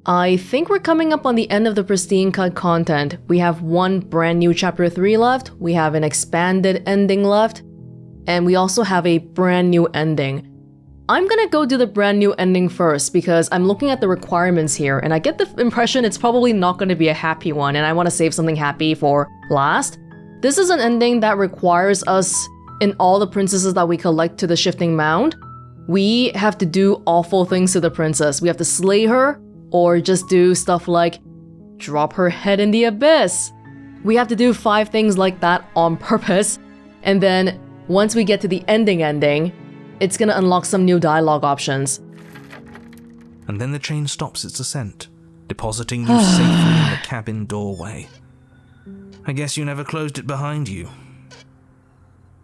I think we're coming up on the end of the Pristine Cut content. We have one brand new Chapter 3 left, we have an expanded ending left, and we also have a brand new ending. I'm gonna go do the brand new ending first because I'm looking at the requirements here and I get the impression it's probably not gonna be a happy one and I want to save something happy for last. This is an ending that requires us, in all the princesses that we collect to the Shifting Mound, we have to do awful things to the princess. We have to slay her, or just do stuff like drop her head in the abyss. We have to do 5 things like that on purpose, and then once we get to the ending, it's gonna unlock some new dialogue options. And then the chain stops its ascent, depositing you safely in the cabin doorway. I guess you never closed it behind you.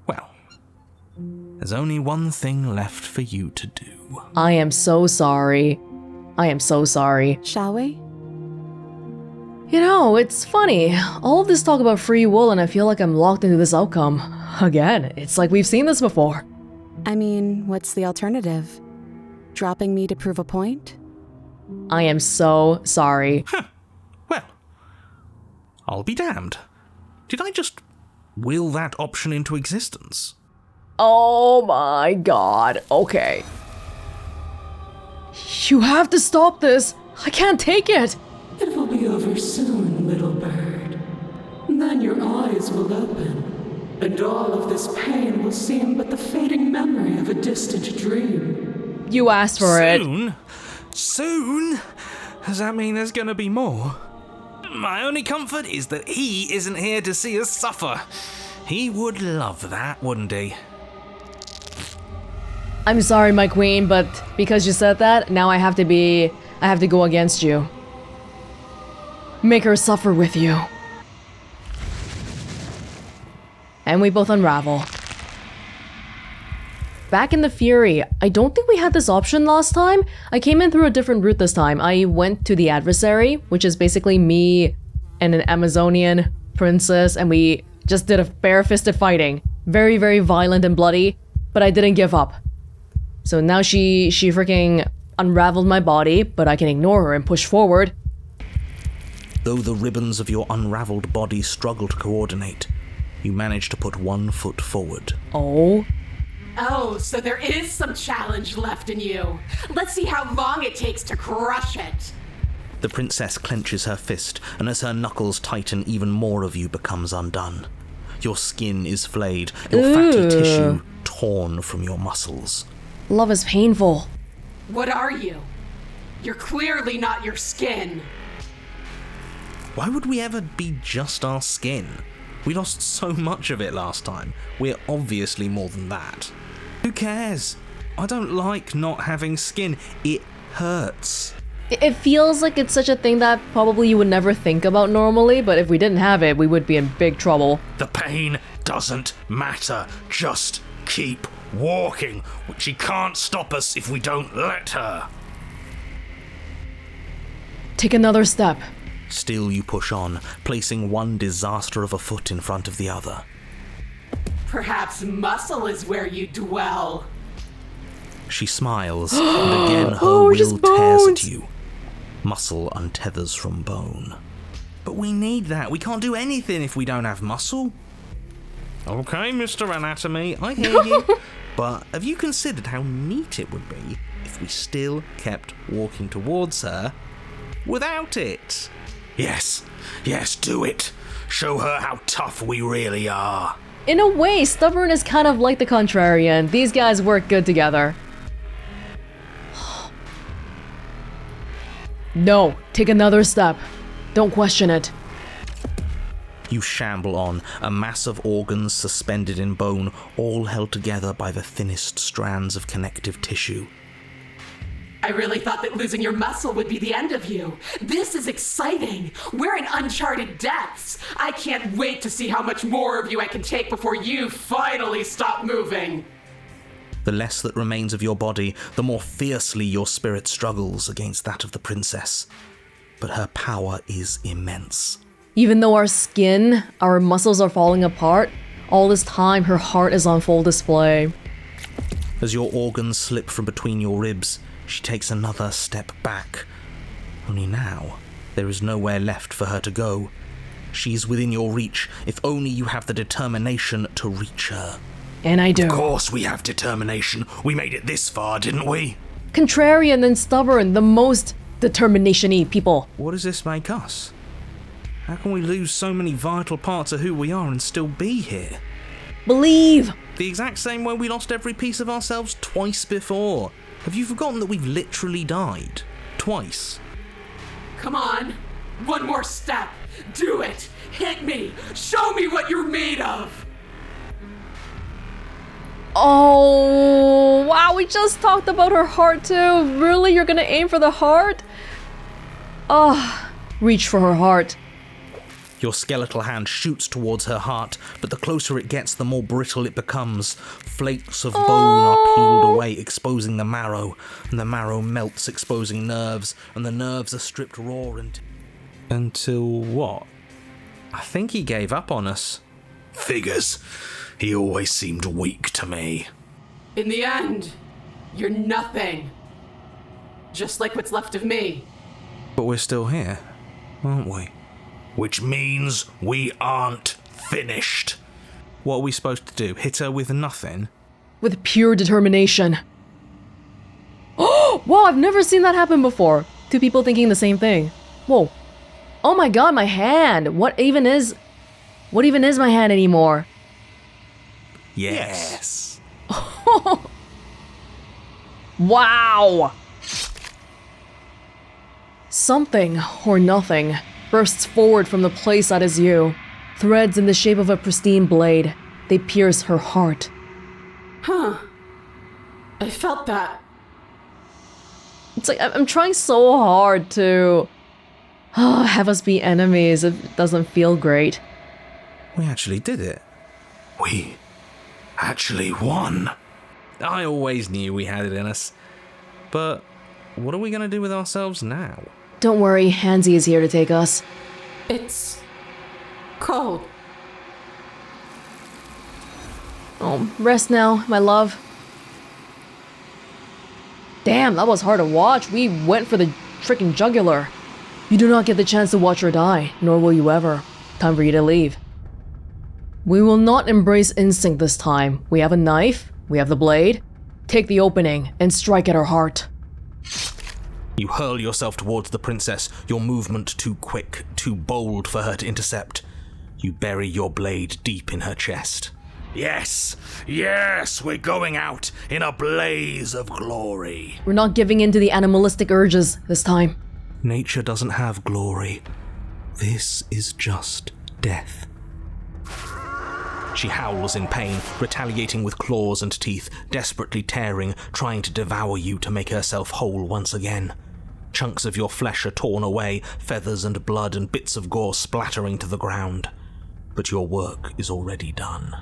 Well, there's only one thing left for you to do. I am so sorry. I am so sorry. Shall we? You know, it's funny. All of this talk about free will and I feel like I'm locked into this outcome. Again, it's like we've seen this before. I mean, what's the alternative? Dropping me to prove a point? I am so sorry. Huh. Well, I'll be damned. Did I just will that option into existence? Oh my god. Okay. You have to stop this. I can't take it. It will be over soon, little bird. Then your eyes will open, and all of this pain will seem but the fading memory of a distant dream. You asked for it. Soon? Soon? Does that mean there's gonna be more? My only comfort is that he isn't here to see us suffer. He would love that, wouldn't he? I'm sorry, my queen, but because you said that, now I have to go against you. Make her suffer with you. And we both unravel. Back in the Fury, I don't think we had this option last time. I came in through a different route this time. I went to the adversary, which is basically me and an Amazonian princess, and we just did a bare-fisted fighting. Very, very violent and bloody, but I didn't give up. So now she freaking unraveled my body, but I can ignore her and push forward. Though the ribbons of your unraveled body struggle to coordinate, you manage to put one foot forward. Oh. Oh, so there is some challenge left in you. Let's see how long it takes to crush it. The princess clenches her fist, and as her knuckles tighten, even more of you becomes undone. Your skin is flayed, your fatty tissue torn from your muscles. Love is painful. What are you? You're clearly not your skin. Why would we ever be just our skin? We lost so much of it last time. We're obviously more than that. Who cares? I don't like not having skin. It hurts. It feels like it's such a thing that probably you would never think about normally, but if we didn't have it, we would be in big trouble. The pain doesn't matter. Just keep walking. She can't stop us if we don't let her. Take another step. Still you push on, placing one disaster of a foot in front of the other. Perhaps muscle is where you dwell. She smiles, and again her will tears at you. Muscle untethers from bone. But we need that. We can't do anything if we don't have muscle. Okay, Mr. Anatomy, I hear you. But have you considered how neat it would be if we still kept walking towards her without it? Yes, do it. Show her how tough we really are. In a way, Stubborn is kind of like the Contrarian. These guys work good together. No, take another step. Don't question it. You shamble on, a mass of organs suspended in bone, all held together by the thinnest strands of connective tissue. I really thought that losing your muscle would be the end of you. This is exciting. We're in uncharted depths. I can't wait to see how much more of you I can take before you finally stop moving. The less that remains of your body, the more fiercely your spirit struggles against that of the princess. But her power is immense. Even though our skin, our muscles are falling apart, all this time her heart is on full display. As your organs slip from between your ribs, she takes another step back. Only now, there is nowhere left for her to go. She's within your reach, if only you have the determination to reach her. And I do. Of course we have determination. We made it this far, didn't we? Contrarian and stubborn, the most determination-y people. What does this make us? How can we lose so many vital parts of who we are and still be here? Believe! The exact same way we lost every piece of ourselves twice before. Have you forgotten that we've literally died? Twice. Come on. One more step. Do it. Hit me. Show me what you're made of. Oh, wow, we just talked about her heart too. Really? You're gonna aim for the heart? Reach for her heart. Your skeletal hand shoots towards her heart, but the closer it gets, the more brittle it becomes. Flakes of bone are peeled away, exposing the marrow, and the marrow melts, exposing nerves, and the nerves are stripped raw until what? I think he gave up on us. Figures. He always seemed weak to me. In the end, you're nothing. Just like what's left of me. But we're still here, aren't we? Which means we aren't finished. What are we supposed to do? Hit her with nothing? With pure determination. Oh, wow, I've never seen that happen before. Two people thinking the same thing. Whoa. Oh my god, my hand. What even is my hand anymore? Yes. Wow. Something or nothing bursts forward from the place that is you. Threads in the shape of a pristine blade. They pierce her heart. Huh. I felt that. It's like I'm trying so hard to have us be enemies. It doesn't feel great. We actually did it. We actually won. I always knew we had it in us. But what are we going to do with ourselves now? Don't worry, Hansi is here to take us. It's cold. Oh, rest now, my love. Damn, that was hard to watch. We went for the freaking jugular. You do not get the chance to watch her die, nor will you ever. Time for you to leave. We will not embrace instinct this time. We have a knife, we have the blade. Take the opening and strike at her heart. You hurl yourself towards the princess, your movement too quick, too bold for her to intercept. You bury your blade deep in her chest. Yes, yes, we're going out in a blaze of glory. We're not giving in to the animalistic urges this time. Nature doesn't have glory. This is just death. She howls in pain, retaliating with claws and teeth, desperately tearing, trying to devour you to make herself whole once again. Chunks of your flesh are torn away, feathers and blood and bits of gore splattering to the ground. But your work is already done.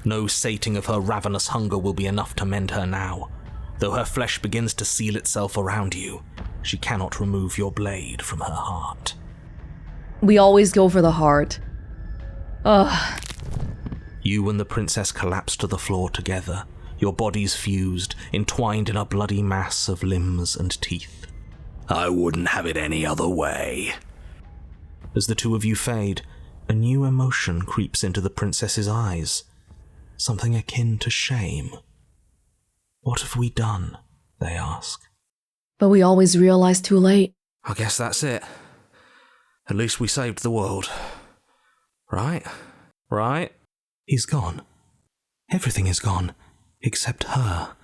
No sating of her ravenous hunger will be enough to mend her now. Though her flesh begins to seal itself around you, she cannot remove your blade from her heart. We always go for the heart. Ugh. You and the princess collapse to the floor together, your bodies fused, entwined in a bloody mass of limbs and teeth. I wouldn't have it any other way. As the two of you fade, a new emotion creeps into the princess's eyes. Something akin to shame. What have we done? They ask. But we always realize too late. I guess that's it. At least we saved the world. Right? Right? He's gone. Everything is gone, except her.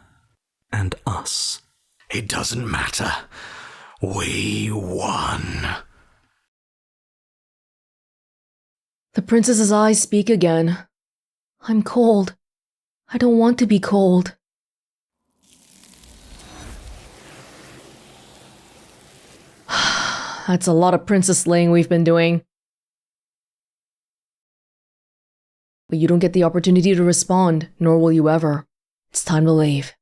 And us. It doesn't matter. We won. The princess's eyes speak again. I'm cold. I don't want to be cold. That's a lot of princess slaying we've been doing. But you don't get the opportunity to respond, nor will you ever. It's time to leave.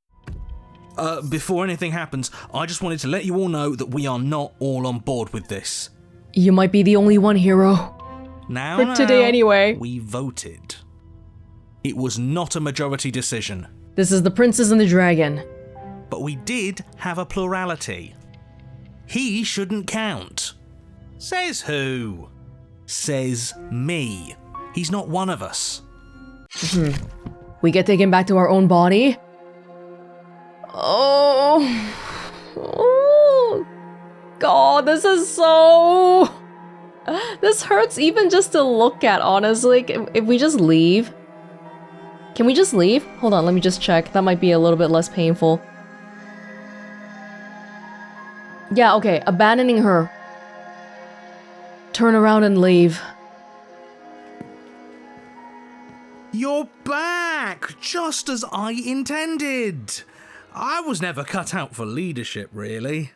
Before anything happens, I just wanted to let you all know that we are not all on board with this. You might be the only one, hero. Now, For today anyway. We voted. It was not a majority decision. This is the princess and the dragon. But we did have a plurality. He shouldn't count. Says who? Says me. He's not one of us. We get taken back to our own body? Oh. Oh. God, this is so... This hurts even just to look at, honestly. If we just leave... Can we just leave? Hold on, let me just check. That might be a little bit less painful. Yeah, okay. Abandoning her. Turn around and leave. You're back! Just as I intended! I was never cut out for leadership, really.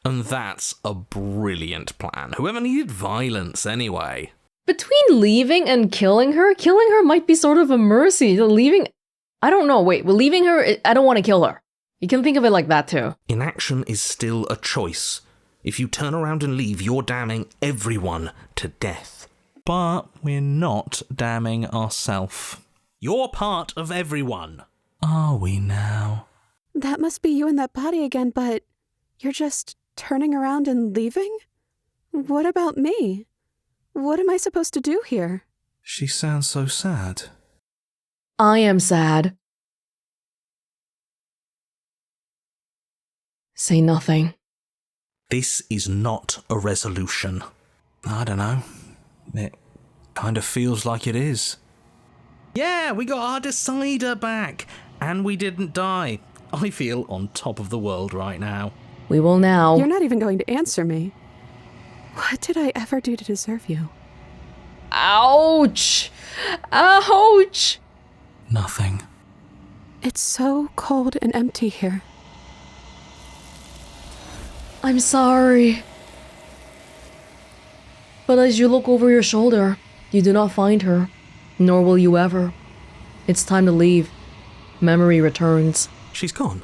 And that's a brilliant plan. Whoever needed violence, anyway? Between leaving and killing her might be sort of a mercy. Leaving... I don't know, wait. Leaving her, I don't want to kill her. You can think of it like that, too. Inaction is still a choice. If you turn around and leave, you're damning everyone to death. But we're not damning ourselves. You're part of everyone. Are we now? That must be you in that body again, but you're just turning around and leaving? What about me? What am I supposed to do here? She sounds so sad. I am sad. Say nothing. This is not a resolution. I don't know. It kind of feels like it is. Yeah, we got our decider back. And we didn't die. I feel on top of the world right now. We will now. You're not even going to answer me. What did I ever do to deserve you? Ouch! Ouch! Nothing. It's so cold and empty here. I'm sorry. But as you look over your shoulder, you do not find her. Nor will you ever. It's time to leave. Memory returns. She's gone.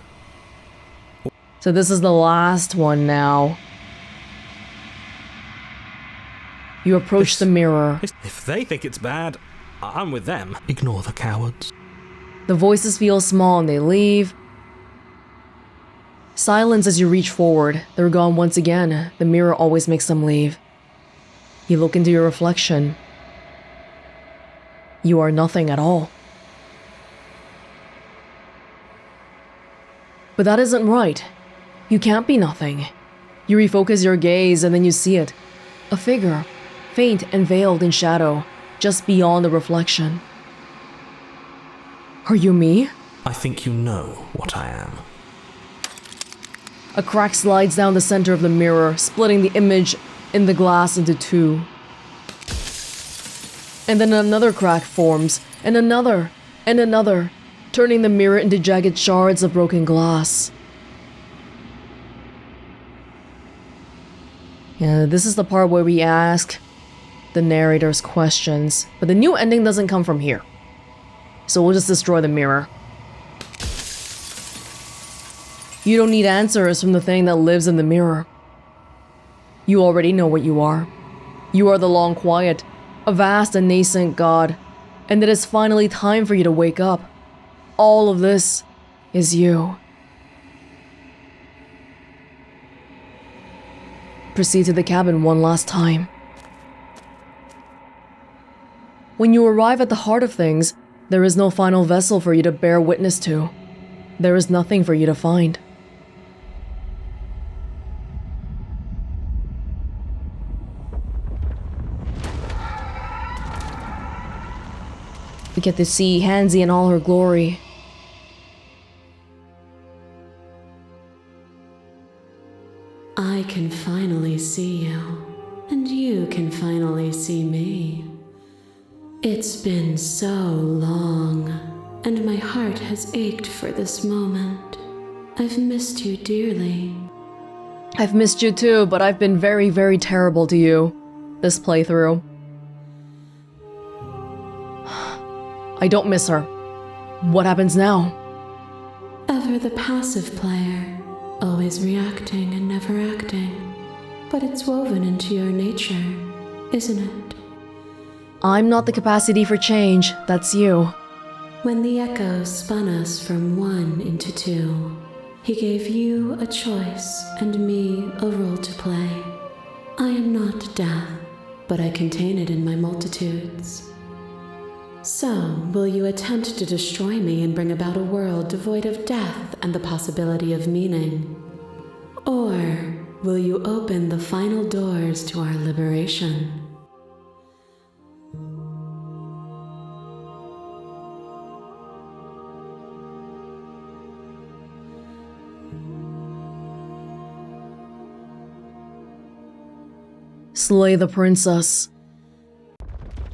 So this is the last one now. You approach the mirror. If they think it's bad, I'm with them. Ignore the cowards. The voices feel small and they leave. Silence as you reach forward. They're gone once again. The mirror always makes them leave. You look into your reflection. You are nothing at all. But that isn't right. You can't be nothing. You refocus your gaze and then you see it. A figure, faint and veiled in shadow, just beyond the reflection. Are you me? I think you know what I am. A crack slides down the center of the mirror, splitting the image in the glass into two. And then another crack forms, and another, turning the mirror into jagged shards of broken glass. Yeah, this is the part where we ask the narrator's questions, but the new ending doesn't come from here. So we'll just destroy the mirror. You don't need answers from the thing that lives in the mirror. You already know what you are. You are the long quiet, a vast and nascent god, and it is finally time for you to wake up. All of this is you. Proceed to the cabin one last time. When you arrive at the heart of things, there is no final vessel for you to bear witness to. There is nothing for you to find. We get to see Hansi in all her glory. I can finally see you, and you can finally see me. It's been so long, and my heart has ached for this moment. I've missed you dearly. I've missed you too, but I've been very, very terrible to you this playthrough. I don't miss her. What happens now? Ever the passive player, always reacting and never acting. But it's woven into your nature, isn't it? I'm not the capacity for change, that's you. When the echoes spun us from one into two, He gave you a choice and me a role to play. I am not death, but I contain it in my multitudes. So, will you attempt to destroy me and bring about a world devoid of death and the possibility of meaning? Or will you open the final doors to our liberation? Slay the princess.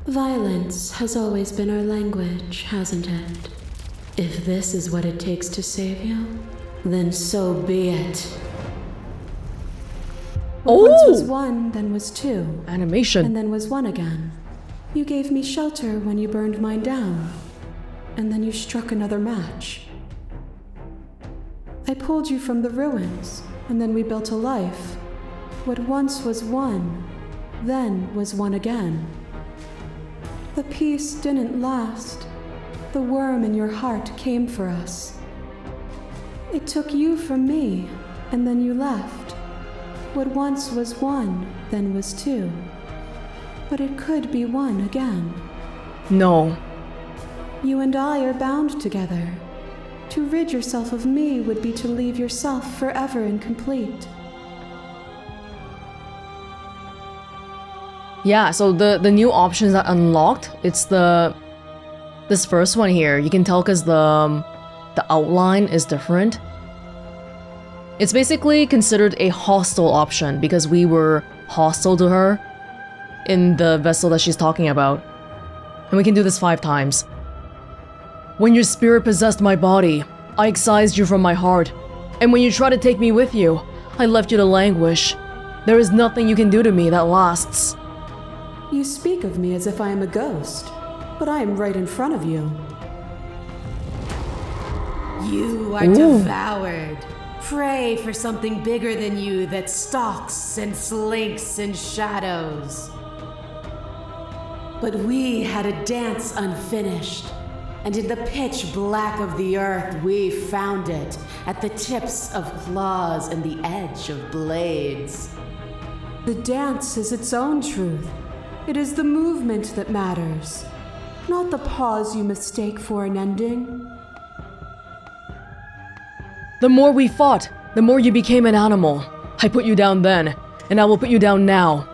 Violence has always been our language, hasn't it? If this is what it takes to save you, then so be it. What once was one, then was two. Animation. And then was one again. You gave me shelter when you burned mine down. And then you struck another match. I pulled you from the ruins, and then we built a life. What once was one, then was one again. The peace didn't last. The worm in your heart came for us. It took you from me, and then you left. What once was one, then was two. But it could be one again. No. You and I are bound together. To rid yourself of me would be to leave yourself forever incomplete. Yeah, so the new options that unlocked, it's this first one here. You can tell because the outline is different. It's basically considered a hostile option because we were hostile to her in the vessel that she's talking about. And we can do this 5 times. When your spirit possessed my body, I excised you from my heart. And when you tried to take me with you, I left you to languish. There is nothing you can do to me that lasts. You speak of me as if I am a ghost, but I am right in front of you. You are devoured. Pray for something bigger than you that stalks and slinks in shadows. But we had a dance unfinished, and in the pitch black of the earth we found it, at the tips of claws and the edge of blades. The dance is its own truth. It is the movement that matters, not the pause you mistake for an ending. The more we fought, the more you became an animal. I put you down then, and I will put you down now.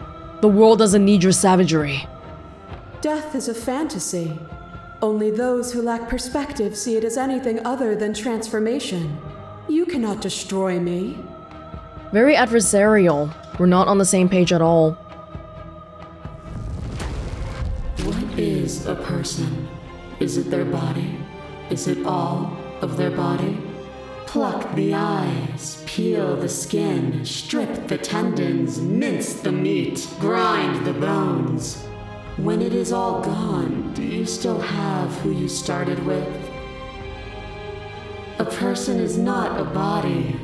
The world doesn't need your savagery. Death is a fantasy. Only those who lack perspective see it as anything other than transformation. You cannot destroy me. Very adversarial. We're not on the same page at all. What is a person? Is it their body? Is it all of their body? Pluck the eyes, peel the skin, strip the tendons, mince the meat, grind the bones. When it is all gone, do you still have who you started with? A person is not a body.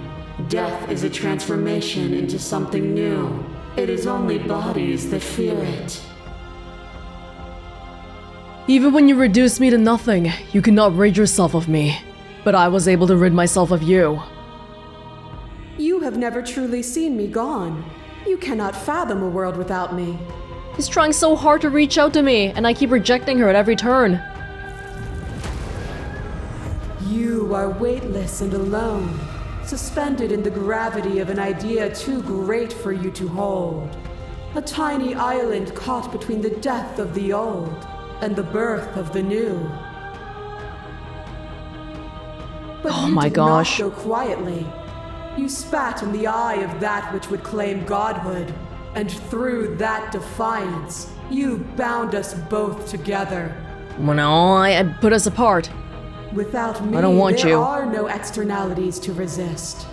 Death is a transformation into something new. It is only bodies that fear it. Even when you reduced me to nothing, you could not rid yourself of me. But I was able to rid myself of you. You have never truly seen me gone. You cannot fathom a world without me. He's trying so hard to reach out to me, and I keep rejecting her at every turn. You are weightless and alone, suspended in the gravity of an idea too great for you to hold. A tiny island caught between the death of the old and the birth of the new. But oh you my did gosh. not go quietly. You spat in the eye of that which would claim godhood, and through that defiance, you bound us both together. Well, no, I put us apart. Without me, I don't want there you. are no externalities to resist.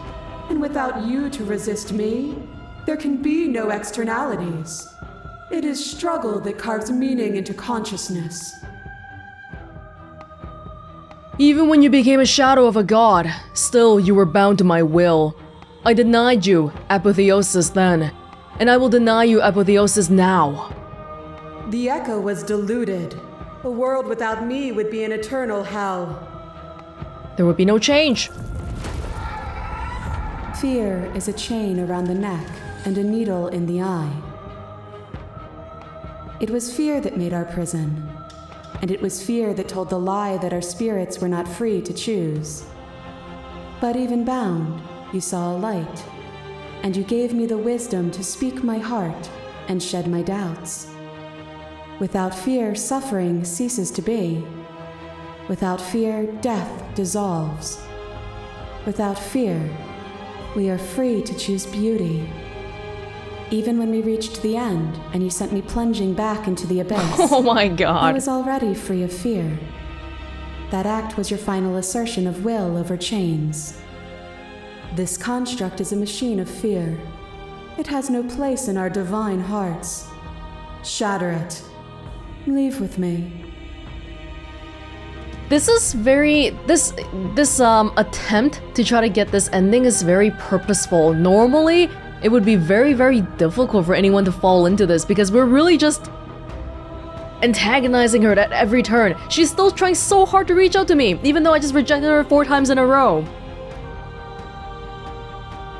And without you to resist me, there can be no externalities. It is struggle that carves meaning into consciousness. Even when you became a shadow of a god, still you were bound to my will. I denied you apotheosis then, and I will deny you apotheosis now. The echo was deluded. A world without me would be an eternal hell. There would be no change. Fear is a chain around the neck and a needle in the eye. It was fear that made our prison, and it was fear that told the lie that our spirits were not free to choose. But even bound, you saw a light, and you gave me the wisdom to speak my heart and shed my doubts. Without fear, suffering ceases to be. Without fear, death dissolves. Without fear, we are free to choose beauty. Even when we reached the end and you sent me plunging back into the abyss, Oh my god. I was already free of fear. That act was your final assertion of will over chains. This construct is a machine of fear. It has no place in our divine hearts. Shatter it. Leave with me. This is very, this attempt to try to get this ending is very purposeful. Normally, it would be very, very difficult for anyone to fall into this because we're really just antagonizing her at every turn. She's still trying so hard to reach out to me, even though I just rejected her 4 times in a row.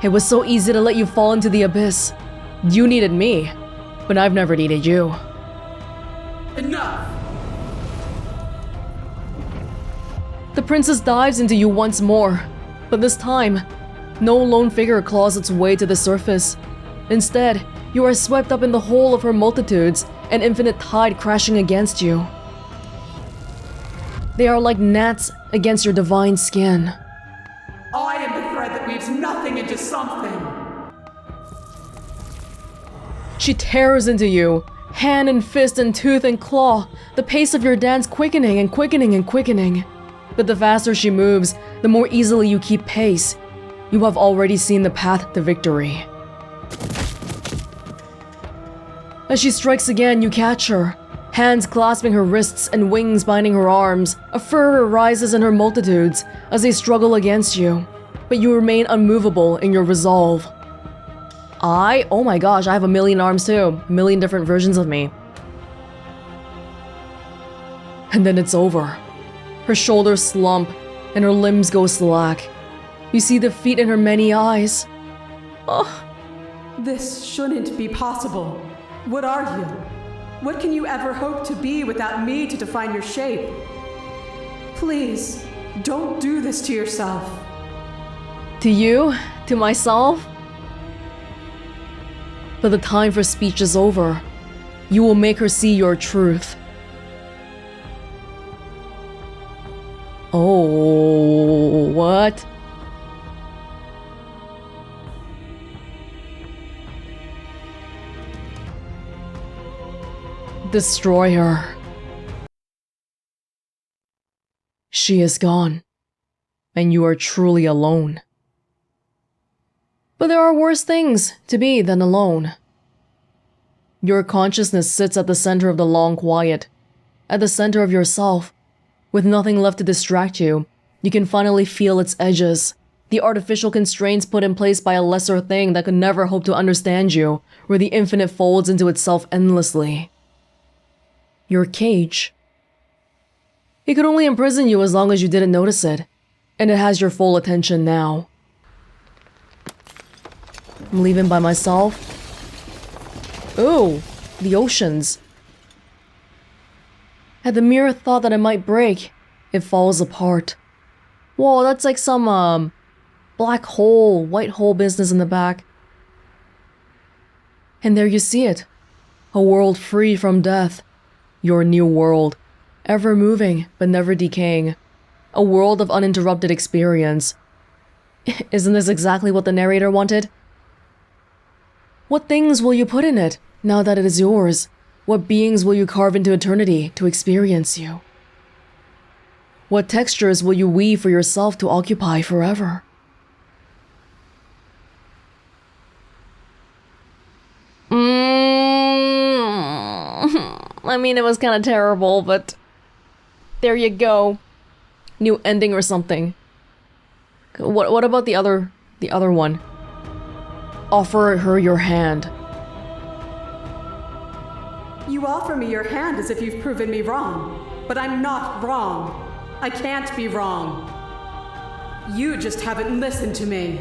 It was so easy to let you fall into the abyss. You needed me, but I've never needed you. Enough! The princess dives into you once more, but this time, no lone figure claws its way to the surface. Instead, you are swept up in the whole of her multitudes, an infinite tide crashing against you. They are like gnats against your divine skin. I am the thread that weaves nothing into something. She tears into you, hand and fist and tooth and claw, the pace of your dance quickening and quickening and quickening. But the faster she moves, the more easily you keep pace. You have already seen the path to victory. As she strikes again, you catch her. Hands clasping her wrists and wings binding her arms, a furor rises in her multitudes as they struggle against you. But you remain unmovable in your resolve. Oh my gosh, I have a million arms too. A million different versions of me. And then it's over. Her shoulders slump and her limbs go slack. You see defeat in her many eyes. Oh. This shouldn't be possible. What are you? What can you ever hope to be without me to define your shape? Please, don't do this to yourself. To you? To myself? But the time for speech is over. You will make her see your truth. Oh, what? Destroy her. She is gone, and you are truly alone. But there are worse things to be than alone. Your consciousness sits at the center of the long quiet, at the center of yourself. With nothing left to distract you, you can finally feel its edges, the artificial constraints put in place by a lesser thing that could never hope to understand you, where the infinite folds into itself endlessly. Your cage. It could only imprison you as long as you didn't notice it, and it has your full attention now. I'm leaving by myself. Ooh, the oceans. At the mere thought that it might break, it falls apart. Whoa, that's like some, black hole, white hole business in the back. And there you see it. A world free from death. Your new world. Ever moving, but never decaying. A world of uninterrupted experience. Isn't this exactly what the narrator wanted? What things will you put in it, now that it is yours? What beings will you carve into eternity to experience you? What textures will you weave for yourself to occupy forever? I mean, it was kind of terrible, but there you go. New ending or something. What about the other one? Offer her your hand. You offer me your hand as if you've proven me wrong. But I'm not wrong. I can't be wrong. You just haven't listened to me.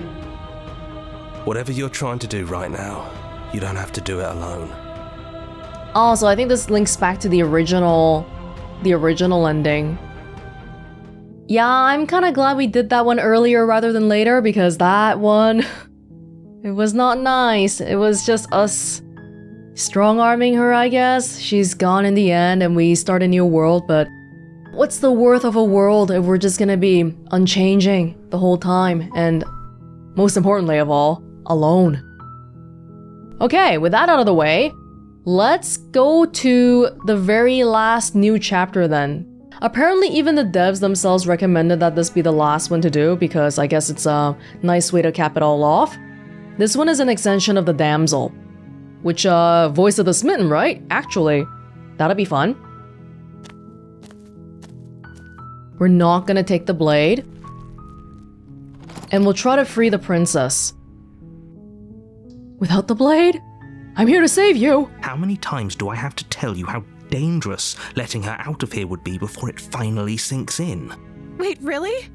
Whatever you're trying to do right now, you don't have to do it alone. Oh, so I think this links back to the original ending. Yeah, I'm kind of glad we did that one earlier rather than later, because that one, it was not nice. It was just us strong-arming her, I guess. She's gone in the end and we start a new world, but what's the worth of a world if we're just gonna be unchanging the whole time and, most importantly of all, alone? Okay, with that out of the way, let's go to the very last new chapter then. Apparently even the devs themselves recommended that this be the last one to do because I guess it's a nice way to cap it all off. This one is an extension of the Damsel, which voice of the Smitten, right? Actually, that'll be fun. We're not gonna take the blade. And we'll try to free the princess. Without the blade? I'm here to save you! How many times do I have to tell you how dangerous letting her out of here would be before it finally sinks in? Wait, really?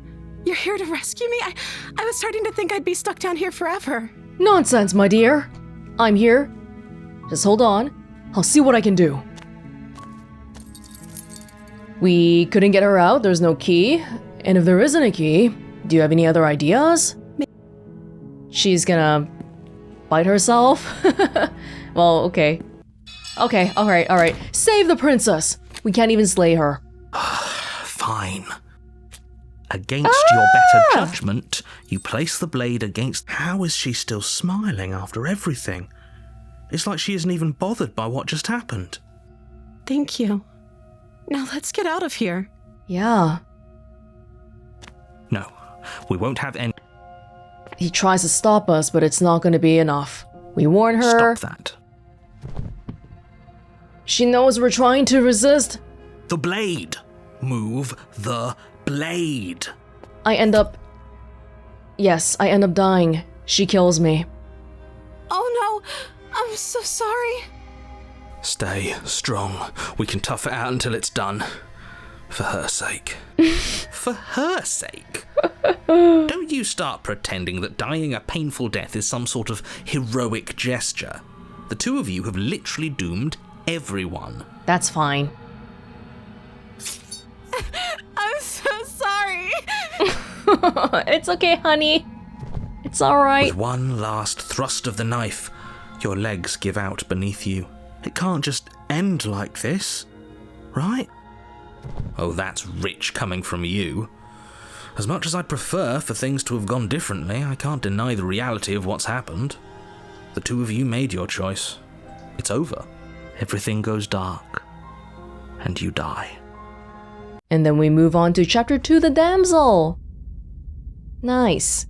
You're here to rescue me? I was starting to think I'd be stuck down here forever. Nonsense, my dear. I'm here. Just hold on. I'll see what I can do. We couldn't get her out, there's no key. And if there isn't a key, do you have any other ideas? She's gonna bite herself? Well, okay. Okay, alright. Save the princess! We can't even slay her. Fine. Against your better judgment, you place the blade against... How is she still smiling after everything? It's like she isn't even bothered by what just happened. Thank you. Now let's get out of here. Yeah. No, we won't have any... He tries to stop us, but it's not gonna be enough. We warn her. Stop that. She knows we're trying to resist. The blade! Move the blade! I end up dying. She kills me. Oh no! I'm so sorry. Stay strong. We can tough it out until it's done. For her sake. For her sake? Don't you start pretending that dying a painful death is some sort of heroic gesture. The two of you have literally doomed everyone. That's fine. I'm so sorry. It's okay, honey. It's alright. With one last thrust of the knife, your legs give out beneath you. It can't just end like this, right? Oh, that's rich coming from you. As much as I'd prefer for things to have gone differently, I can't deny the reality of what's happened. The two of you made your choice. It's over. Everything goes dark. And you die. And then we move on to chapter 2, the Damsel. Nice.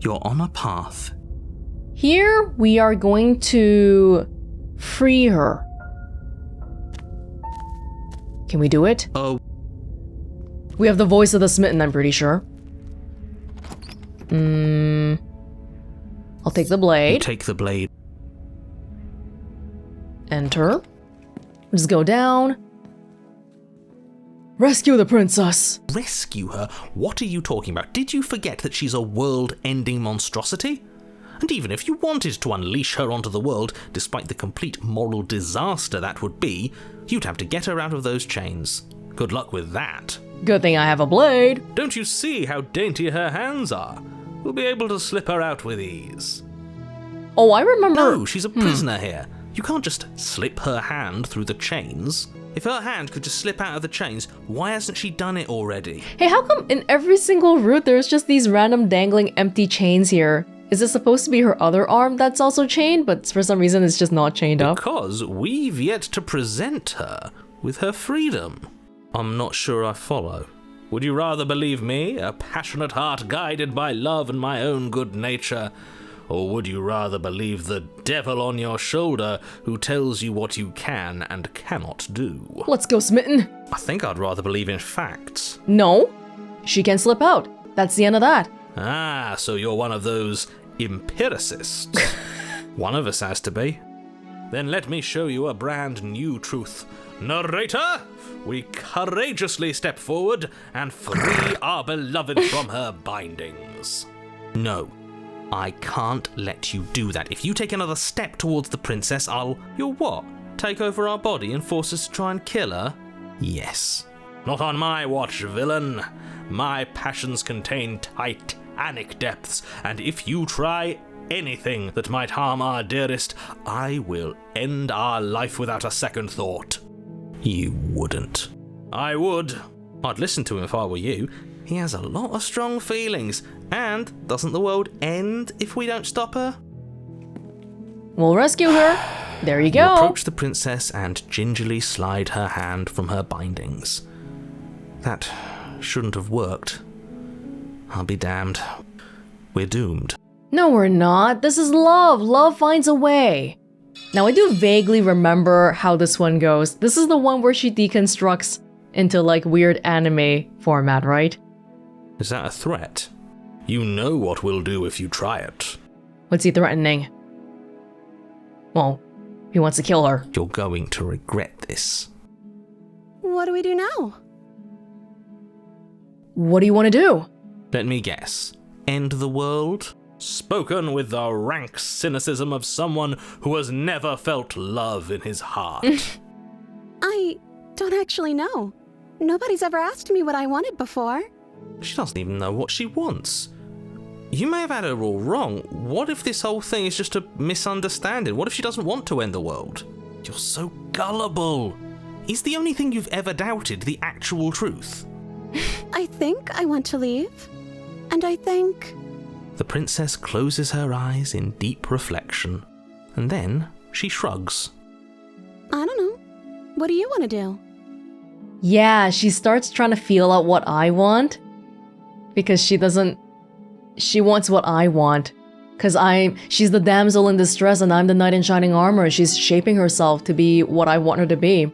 You're on a path. Here we are going to free her. Can we do it? Oh. We have the voice of the Smitten, I'm pretty sure. I'll take the blade. You take the blade. Enter. Just go down. Rescue the princess! Rescue her? What are you talking about? Did you forget that she's a world-ending monstrosity? And even if you wanted to unleash her onto the world, despite the complete moral disaster that would be, you'd have to get her out of those chains. Good luck with that. Good thing I have a blade. Don't you see how dainty her hands are? We'll be able to slip her out with ease. Oh, I remember... No, she's a prisoner here. You can't just slip her hand through the chains. If her hand could just slip out of the chains, why hasn't she done it already? Hey, how come in every single route there's just these random dangling empty chains here? Is it supposed to be her other arm that's also chained, but for some reason it's just not chained up? Because we've yet to present her with her freedom. I'm not sure I follow. Would you rather believe me, a passionate heart guided by love and my own good nature? Or would you rather believe the devil on your shoulder who tells you what you can and cannot do? Let's go, Smitten. I think I'd rather believe in facts. No. She can slip out. That's the end of that. Ah, so you're one of those empiricists. One of us has to be. Then let me show you a brand new truth. Narrator, we courageously step forward and free our beloved from her bindings. No. I can't let you do that. If you take another step towards the princess, You'll what? Take over our body and force us to try and kill her? Yes. Not on my watch, villain. My passions contain titanic depths, and if you try anything that might harm our dearest, I will end our life without a second thought. You wouldn't. I would. I'd listen to him if I were you. He has a lot of strong feelings, and doesn't the world end if we don't stop her? We'll rescue her. There you You go. approach the princess and gingerly slide her hand from her bindings. That shouldn't have worked. I'll be damned. We're doomed. No, we're not. This is love. Love finds a way. Now, I do vaguely remember how this one goes. This is the one where she deconstructs into like weird anime format, right? Is that a threat? You know what we'll do if you try it. What's he threatening? Well, he wants to kill her. You're going to regret this. What do we do now? What do you want to do? Let me guess. End the world? Spoken with the rank cynicism of someone who has never felt love in his heart. I don't actually know. Nobody's ever asked me what I wanted before. She doesn't even know what she wants. You may have had her all wrong. What if this whole thing is just a misunderstanding? What if she doesn't want to end the world? You're so gullible. Is the only thing you've ever doubted the actual truth? I think I want to leave. And I think... The princess closes her eyes in deep reflection, and then she shrugs. I don't know. What do you want to do? Yeah, she starts trying to feel out what I want. Because she wants what I want. Because she's the damsel in distress and I'm the knight in shining armor. She's shaping herself to be what I want her to be.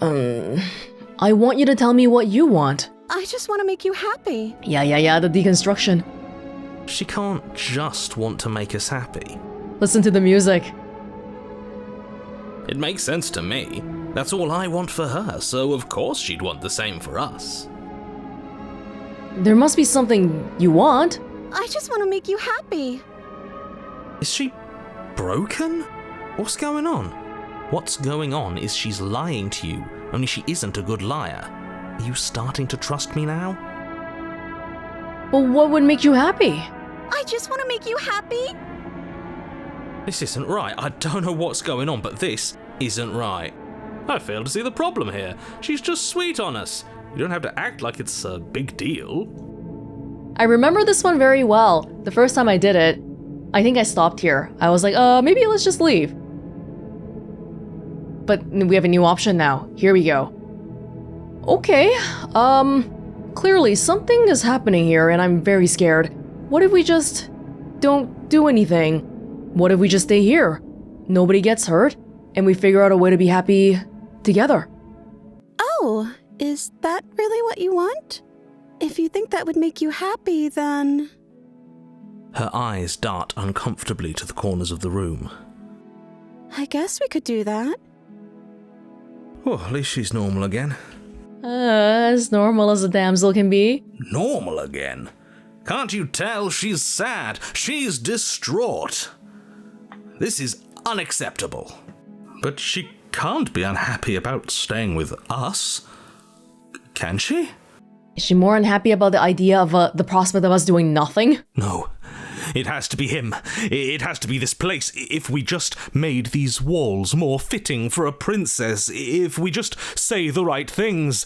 I want you to tell me what you want. I just want to make you happy. Yeah, the deconstruction. She can't just want to make us happy. Listen to the music. It makes sense to me. That's all I want for her, so of course she'd want the same for us. There must be something you want. I just want to make you happy. Is she broken? What's going on? What's going on is she's lying to you, only she isn't a good liar. Are you starting to trust me now? But what would make you happy? I just want to make you happy. This isn't right. I don't know what's going on, but this isn't right. I fail to see the problem here. She's just sweet on us. You don't have to act like it's a big deal. I remember this one very well. The first time I did it, I think I stopped here. I was like, maybe let's just leave. But we have a new option now. Here we go. Okay, clearly something is happening here and I'm very scared. What if we just don't do anything? What if we just stay here? Nobody gets hurt and we figure out a way to be happy together. Oh, is that really what you want? If you think that would make you happy, then... Her eyes dart uncomfortably to the corners of the room. I guess we could do that. Oh, at least she's normal again. As normal as a damsel can be. Normal again? Can't you tell she's sad? She's distraught. This is unacceptable. But she can't be unhappy about staying with us. Can she? Is she more unhappy about the idea of the prospect of us doing nothing? No. It has to be him. It has to be this place. If we just made these walls more fitting for a princess, if we just say the right things,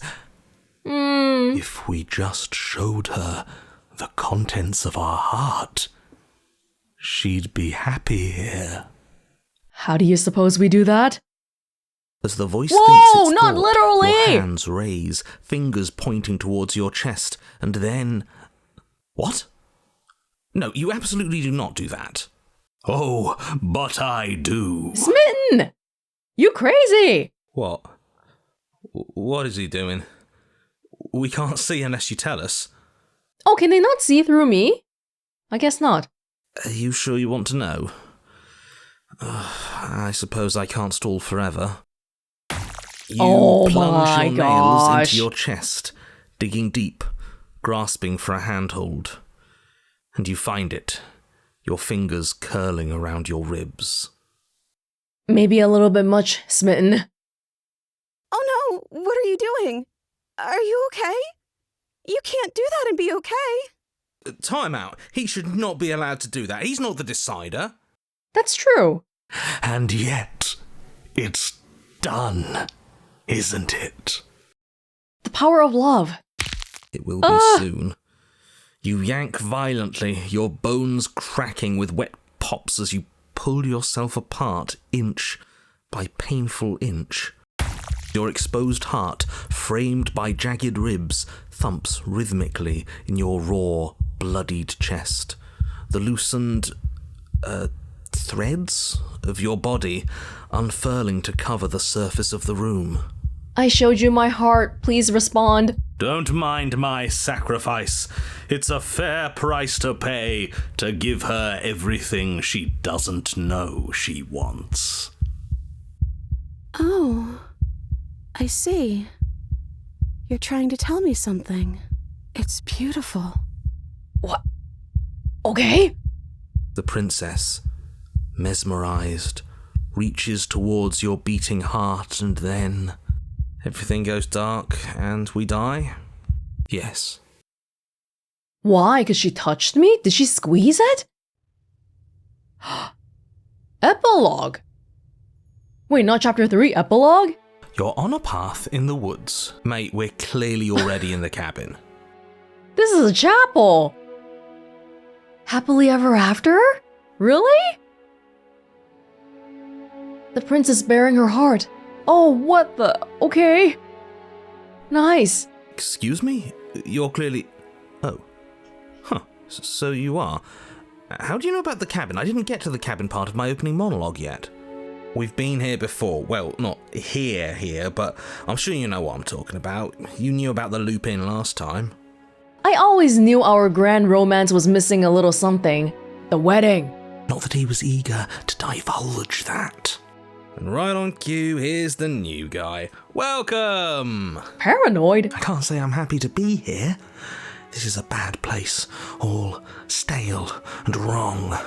if we just showed her the contents of our heart, she'd be happy here. How do you suppose we do that? As the voice Whoa, thinks it's not thought, literally! Your hands raise, fingers pointing towards your chest, and then... What? No, you absolutely do not do that. Oh, but I do. Smitten! You crazy! What? What is he doing? We can't see unless you tell us. Oh, can they not see through me? I guess not. Are you sure you want to know? I suppose I can't stall forever. You Oh plunge my your nails gosh. into your chest, digging deep, grasping for a handhold. And you find it, your fingers curling around your ribs. Maybe a little bit much, Smitten. Oh no, what are you doing? Are you okay? You can't do that and be okay. Time out. He should not be allowed to do that. He's not the decider. That's true. And yet, it's done, isn't it? The power of love. It will be soon. You yank violently, your bones cracking with wet pops as you pull yourself apart inch by painful inch. Your exposed heart, framed by jagged ribs, thumps rhythmically in your raw, bloodied chest. The loosened, threads of your body unfurling to cover the surface of the room. I showed you my heart. Please respond. Don't mind my sacrifice. It's a fair price to pay to give her everything she doesn't know she wants. Oh, I see. You're trying to tell me something. It's beautiful. What? Okay. The princess, mesmerized, reaches towards your beating heart and then... everything goes dark and we die? Yes. Why? 'Cause she touched me? Did she squeeze it? Epilogue. Wait, not chapter 3, epilogue? You're on a path in the woods. Mate, we're clearly already in the cabin. This is a chapel. Happily ever after? Really? The prince is bearing her heart. Oh, what the... Okay. Nice. Excuse me? You're clearly... Oh. Huh. So you are. How do you know about the cabin? I didn't get to the cabin part of my opening monologue yet. We've been here before. Well, not here, but I'm sure you know what I'm talking about. You knew about the loop-in last time. I always knew our grand romance was missing a little something. The wedding. Not that he was eager to divulge that. And right on cue, here's the new guy. Welcome! Paranoid? I can't say I'm happy to be here. This is a bad place. All stale and wrong.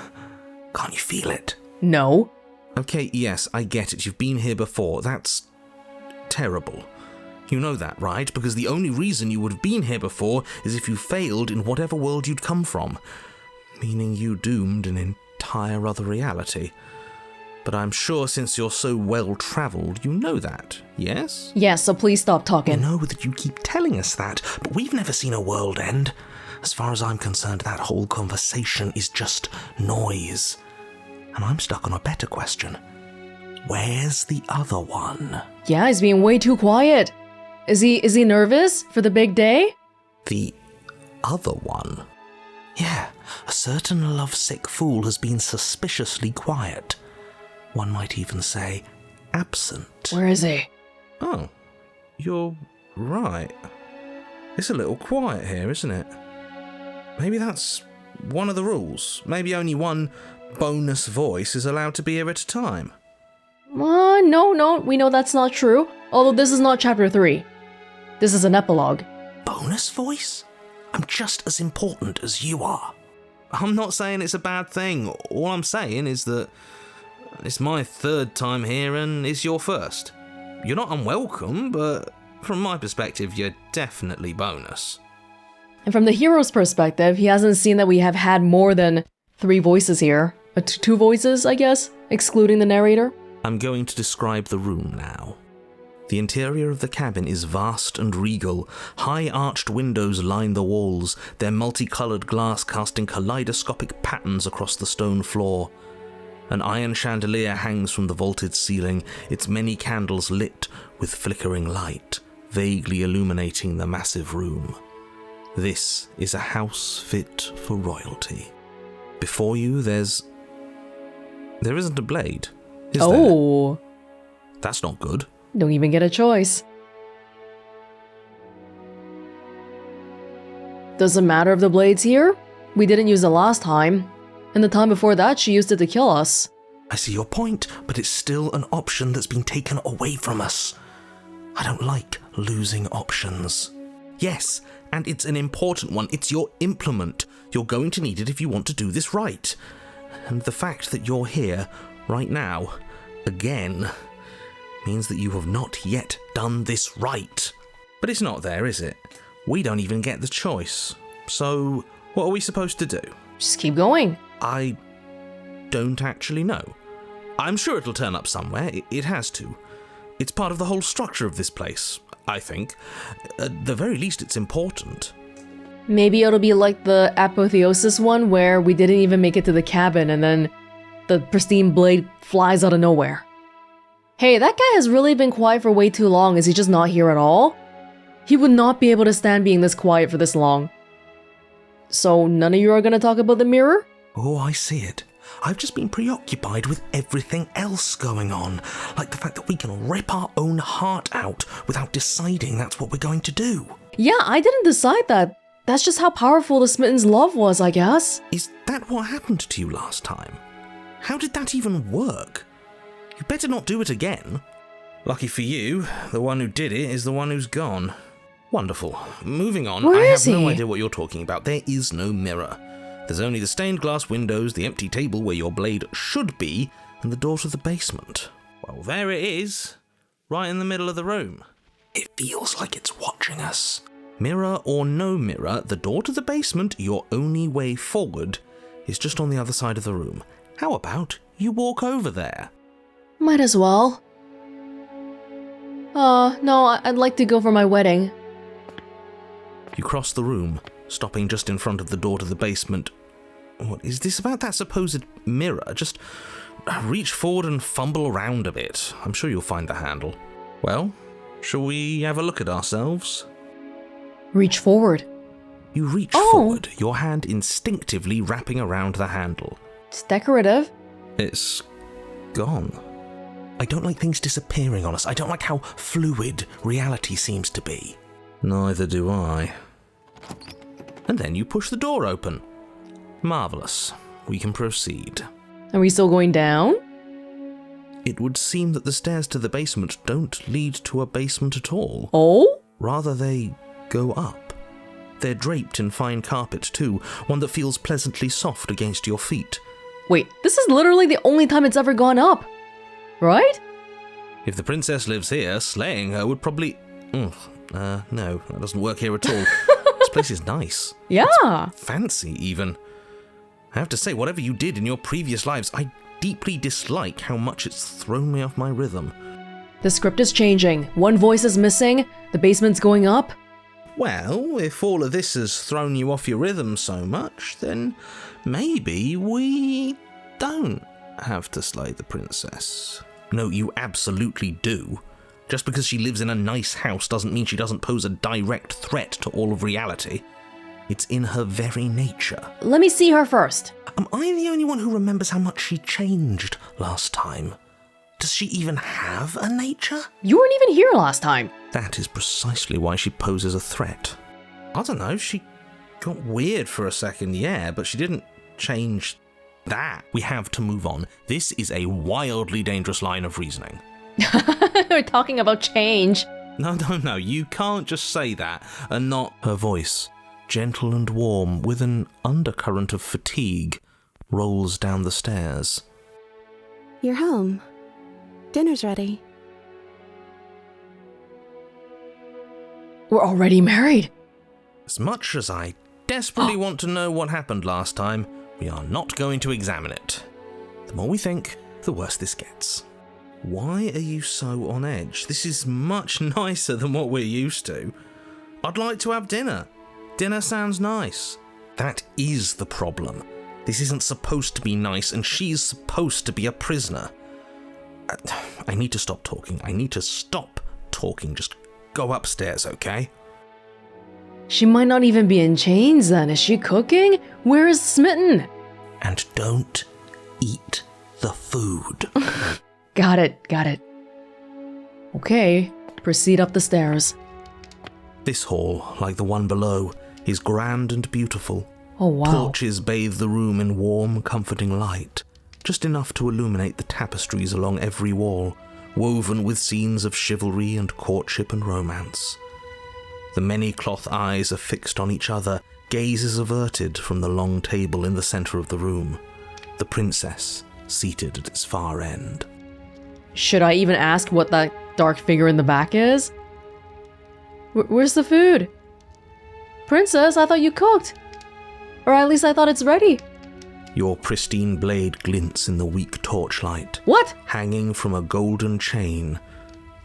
Can't you feel it? No. Okay, yes, I get it. You've been here before. That's terrible. You know that, right? Because the only reason you would have been here before is if you failed in whatever world you'd come from. Meaning you doomed an entire other reality. But I'm sure since you're so well-travelled, you know that, yes? Yes, so please stop I talking. know that you keep telling us that, but we've never seen a world end. As far as I'm concerned, that whole conversation is just noise. And I'm stuck on a better question. Where's the other one? Yeah, he's being way too quiet. Is he nervous for the big day? The other one? Yeah, a certain lovesick fool has been suspiciously quiet. One might even say absent. Where is he? Oh, you're right. It's a little quiet here, isn't it? Maybe that's one of the rules. Maybe only one bonus voice is allowed to be here at a time. No, we know that's not true. Although this is not chapter 3. This is an epilogue. Bonus voice? I'm just as important as you are. I'm not saying it's a bad thing. All I'm saying is that it's my third time here and it's your first. You're not unwelcome, but from my perspective, you're definitely bonus. And from the hero's perspective, he hasn't seen that we have had more than 3 voices here. 2 voices, I guess, excluding the narrator. I'm going to describe the room now. The interior of the cabin is vast and regal. High arched windows line the walls, their multicoloured glass casting kaleidoscopic patterns across the stone floor. An iron chandelier hangs from the vaulted ceiling, its many candles lit with flickering light, vaguely illuminating the massive room. This is a house fit for royalty. Before you, there isn't a blade, is Oh. there? That's not good. Don't even get a choice. Doesn't matter if the blade's here. We didn't use it last time. And the time before that, she used it to kill us. I see your point, but it's still an option that's been taken away from us. I don't like losing options. Yes, And it's an important one. It's your implement. You're going to need it if you want to do this right. And the fact that you're here, right now, again, means that you have not yet done this right. But it's not there, is it? We don't even get the choice. So, what are we supposed to do? Just keep going. I don't actually know. I'm sure it'll turn up somewhere. It has to. It's part of the whole structure of this place, I think. At the very least, it's important. Maybe it'll be like the apotheosis one where we didn't even make it to the cabin and then the pristine blade flies out of nowhere. Hey, that guy has really been quiet for way too long. Is he just not here at all? He would not be able to stand being this quiet for this long. So none of you are gonna talk about the mirror? Oh, I see it. I've just been preoccupied with everything else going on. Like the fact that we can rip our own heart out without deciding that's what we're going to do. Yeah, I didn't decide that. That's just how powerful the Smitten's love was, I guess. Is that what happened to you last time? How did that even work? You better not do it again. Lucky for you, the one who did it is the one who's gone. Wonderful. Moving on, Where I is have no he? idea what you're talking about. There is no mirror. There's only the stained glass windows, the empty table where your blade should be, and the door to the basement. Well, there it is. Right in the middle of the room. It feels like it's watching us. Mirror or no mirror, the door to the basement, your only way forward, is just on the other side of the room. How about you walk over there? Might as well. No, I'd like to go for my wedding. You cross the room, stopping just in front of the door to the basement. What is this about that supposed mirror? Just reach forward and fumble around a bit. I'm sure you'll find the handle. Well, shall we have a look at ourselves? Reach forward. You reach forward, your hand instinctively wrapping around the handle. It's decorative. It's gone. I don't like things disappearing on us. I don't like how fluid reality seems to be. Neither do I. And then you push the door open. Marvellous. We can proceed. Are we still going down? It would seem that the stairs to the basement don't lead to a basement at all. Oh? Rather, they go up. They're draped in fine carpet too, one that feels pleasantly soft against your feet. Wait, this is literally the only time it's ever gone up. Right? If the princess lives here, slaying her would probably... no, that doesn't work here at all. This place is nice. Yeah. It's fancy, even. I have to say, whatever you did in your previous lives, I deeply dislike how much it's thrown me off my rhythm. The script is changing. One voice is missing. The basement's going up. Well, if all of this has thrown you off your rhythm so much, then maybe we don't have to slay the princess. No, you absolutely do. Just because she lives in a nice house doesn't mean she doesn't pose a direct threat to all of reality. It's in her very nature. Let me see her first. Am I the only one who remembers how much she changed last time? Does she even have a nature? You weren't even here last time. That is precisely why she poses a threat. I don't know, she got weird for a second, yeah, but she didn't change that. We have to move on. This is a wildly dangerous line of reasoning. We're talking about change. No, you can't just say that and not... Her voice, gentle and warm, with an undercurrent of fatigue, rolls down the stairs. You're home. Dinner's ready. We're already married. As much as I desperately want to know what happened last time, we are not going to examine it. The more we think, the worse this gets. Why are you so on edge? This is much nicer than what we're used to. I'd like to have dinner. Dinner sounds nice. That is the problem. This isn't supposed to be nice, and she's supposed to be a prisoner. I need to stop talking. Just go upstairs, okay? She might not even be in chains then. Is she cooking? Where is Smitten? And don't eat the food. Got it. Okay, proceed up the stairs. This hall, like the one below, is grand and beautiful. Oh wow. Torches bathe the room in warm, comforting light, just enough to illuminate the tapestries along every wall, woven with scenes of chivalry and courtship and romance. The many cloth eyes are fixed on each other, gaze is averted from the long table in the centre of the room. The princess, seated at its far end. Should I even ask what that dark figure in the back is? Where's the food? Princess, I thought you cooked. Or at least I thought it's ready. Your pristine blade glints in the weak torchlight. What? Hanging from a golden chain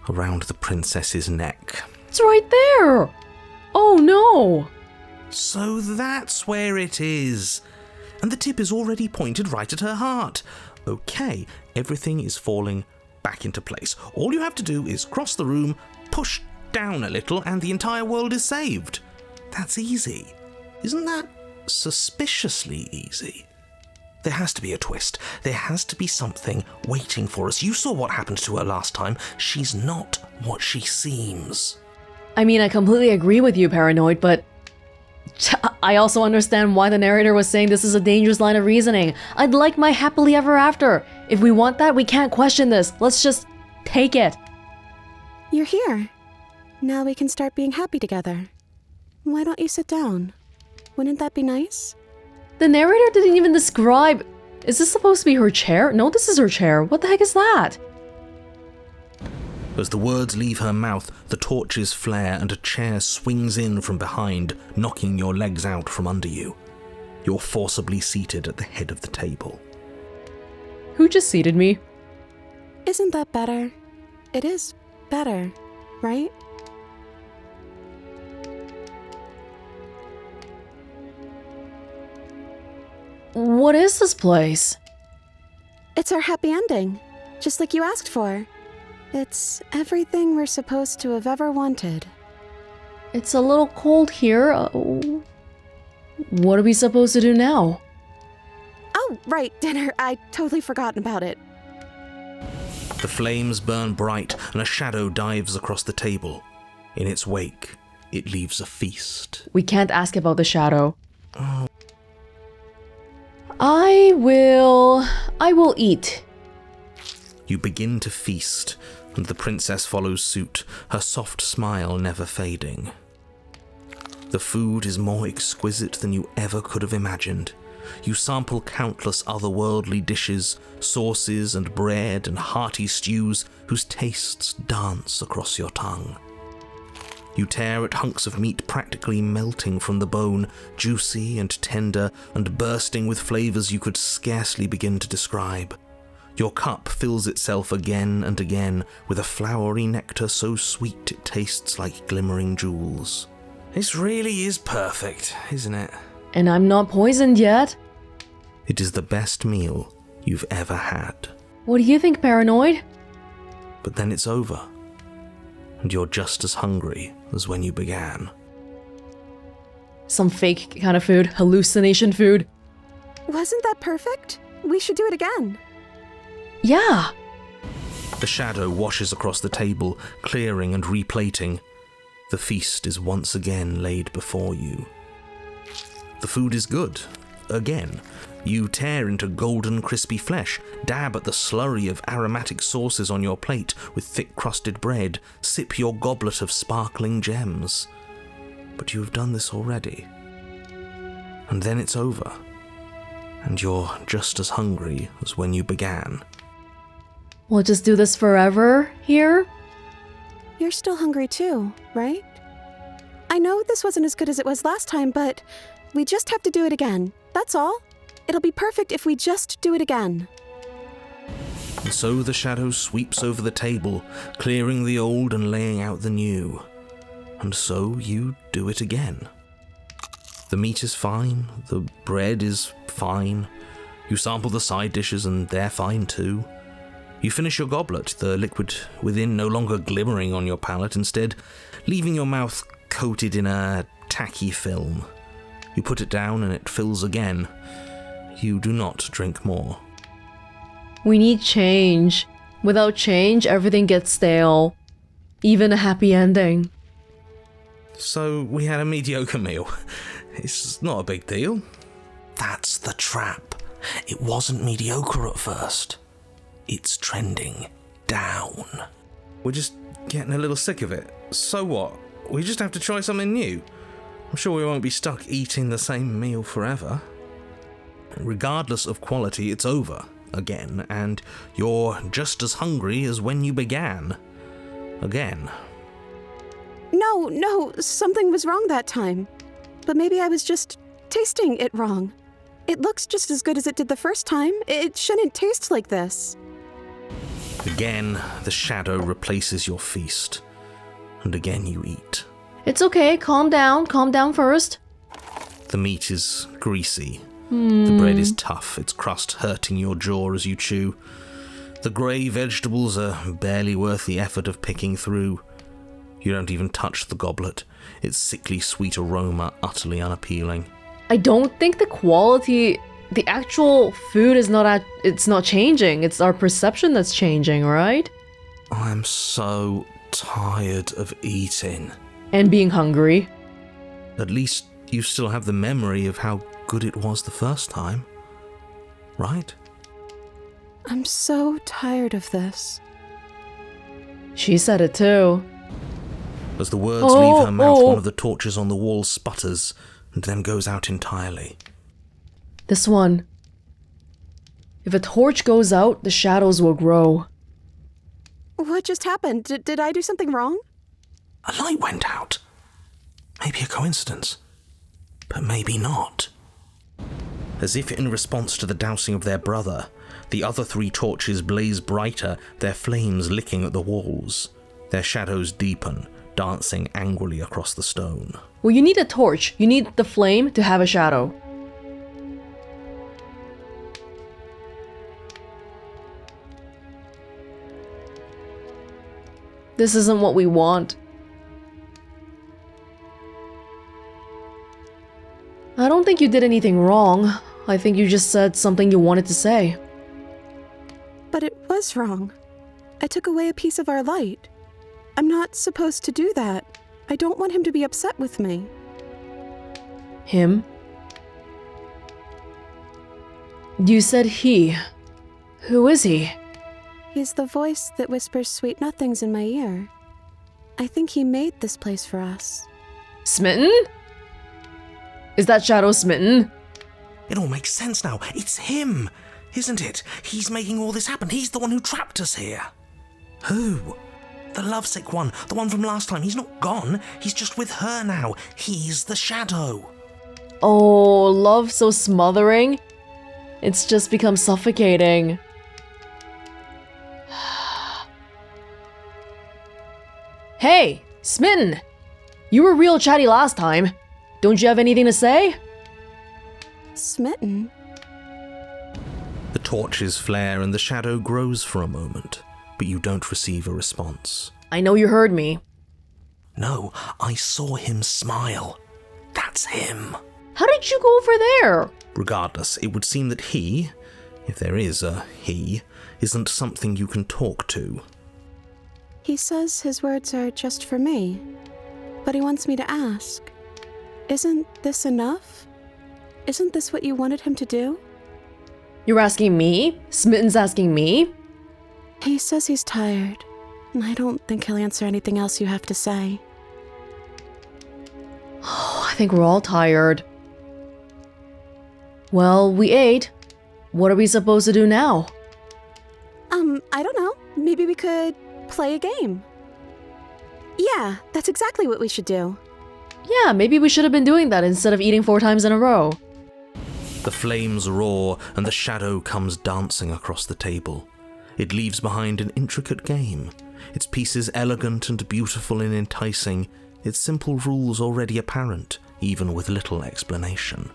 around the princess's neck. It's right there. Oh no. So that's where it is. And the tip is already pointed right at her heart. Okay, everything is falling back into place. All you have to do is cross the room, push down a little, and the entire world is saved. That's easy. Isn't that suspiciously easy? There has to be a twist. There has to be something waiting for us. You saw what happened to her last time. She's not what she seems. I mean, I completely agree with you, Paranoid, but I also understand why the narrator was saying this is a dangerous line of reasoning. I'd like my happily ever after. If we want that, we can't question this. Let's just take it. You're here. Now we can start being happy together. Why don't you sit down? Wouldn't that be nice? The narrator didn't even describe... Is this supposed to be her chair? No, this is her chair. What the heck is that? As the words leave her mouth, the torches flare and a chair swings in from behind, knocking your legs out from under you. You're forcibly seated at the head of the table. Who just seated me? Isn't that better? It is better, right? What is this place? It's our happy ending, just like you asked for. It's everything we're supposed to have ever wanted. It's a little cold here. What are we supposed to do now? Oh, right, dinner. I totally forgotten about it. The flames burn bright and a shadow dives across the table. In its wake, it leaves a feast. We can't ask about the shadow. Oh. I will eat. You begin to feast, and the princess follows suit, her soft smile never fading. The food is more exquisite than you ever could have imagined. You sample countless otherworldly dishes, sauces and bread and hearty stews whose tastes dance across your tongue. You tear at hunks of meat practically melting from the bone, juicy and tender and bursting with flavors you could scarcely begin to describe. Your cup fills itself again and again with a flowery nectar so sweet it tastes like glimmering jewels. This really is perfect, isn't it? And I'm not poisoned yet. It is the best meal you've ever had. What do you think, Paranoid? But then it's over, and you're just as hungry as when you began. Some fake kind of food, hallucination food. Wasn't that perfect? We should do it again. Yeah. The shadow washes across the table, clearing and replating. The feast is once again laid before you. The food is good. Again, you tear into golden crispy flesh, dab at the slurry of aromatic sauces on your plate with thick-crusted bread, sip your goblet of sparkling gems. But you have done this already. And then it's over, and you're just as hungry as when you began. We'll just do this forever here? You're still hungry too, right? I know this wasn't as good as it was last time, but we just have to do it again. That's all. It'll be perfect if we just do it again. And so the shadow sweeps over the table, clearing the old and laying out the new. And so you do it again. The meat is fine, the bread is fine. You sample the side dishes and they're fine too. You finish your goblet, the liquid within no longer glimmering on your palate, instead leaving your mouth coated in a tacky film. You put it down and it fills again. You do not drink more. We need change. Without change, everything gets stale. Even a happy ending. So we had a mediocre meal. It's not a big deal. That's the trap. It wasn't mediocre at first. It's trending down. We're just getting a little sick of it. So what? we just have to try something new. I'm sure we won't be stuck eating the same meal forever. Regardless of quality, it's over again, and you're just as hungry as when you began. Again. No, something was wrong that time. But maybe I was just tasting it wrong. It looks just as good as it did the first time. It shouldn't taste like this. Again, the shadow replaces your feast, and again you eat. It's okay, calm down first. The meat is greasy. The bread is tough, its crust hurting your jaw as you chew. The grey vegetables are barely worth the effort of picking through. You don't even touch the goblet, its sickly sweet aroma utterly unappealing. I don't think the quality, the actual food is it's not changing. It's our perception that's changing, right? I'm so tired of eating. And being hungry. At least you still have the memory of how good it was the first time, right? I'm so tired of this. She said it too. As the words leave her mouth, one of the torches on the wall sputters and then goes out entirely. This one. If a torch goes out, the shadows will grow. What just happened? Did I do something wrong? A light went out. Maybe a coincidence, but maybe not. As if in response to the dousing of their brother, the other 3 torches blaze brighter, their flames licking at the walls. Their shadows deepen, dancing angrily across the stone. Well, you need a torch. You need the flame to have a shadow. This isn't what we want. I don't think you did anything wrong. I think you just said something you wanted to say. But it was wrong. I took away a piece of our light. I'm not supposed to do that. I don't want him to be upset with me. Him? You said he. Who is he? He's the voice that whispers sweet nothings in my ear. I think he made this place for us. Smitten? Is that shadow smitten? It all makes sense now. It's him, isn't it? He's making all this happen. He's the one who trapped us here. Who? The lovesick one. The one from last time. He's not gone. He's just with her now. He's the shadow. Oh, love so smothering. It's just become suffocating. Hey, Smitten! You were real chatty last time. Don't you have anything to say? Smitten? The torches flare and the shadow grows for a moment, but you don't receive a response. I know you heard me. No, I saw him smile. That's him. How did you go over there? Regardless, it would seem that he, if there is a he, isn't something you can talk to. He says his words are just for me, but he wants me to ask. Isn't this enough? Isn't this what you wanted him to do? You're asking me? Smitten's asking me? He says he's tired. I don't think he'll answer anything else you have to say. Oh, I think we're all tired. Well, we ate. What are we supposed to do now? I don't know. Maybe we could play a game. Yeah, that's exactly what we should do. Yeah, maybe we should have been doing that instead of eating 4 times in a row. The flames roar and the shadow comes dancing across the table. It leaves behind an intricate game, its pieces elegant and beautiful and enticing, its simple rules already apparent, even with little explanation.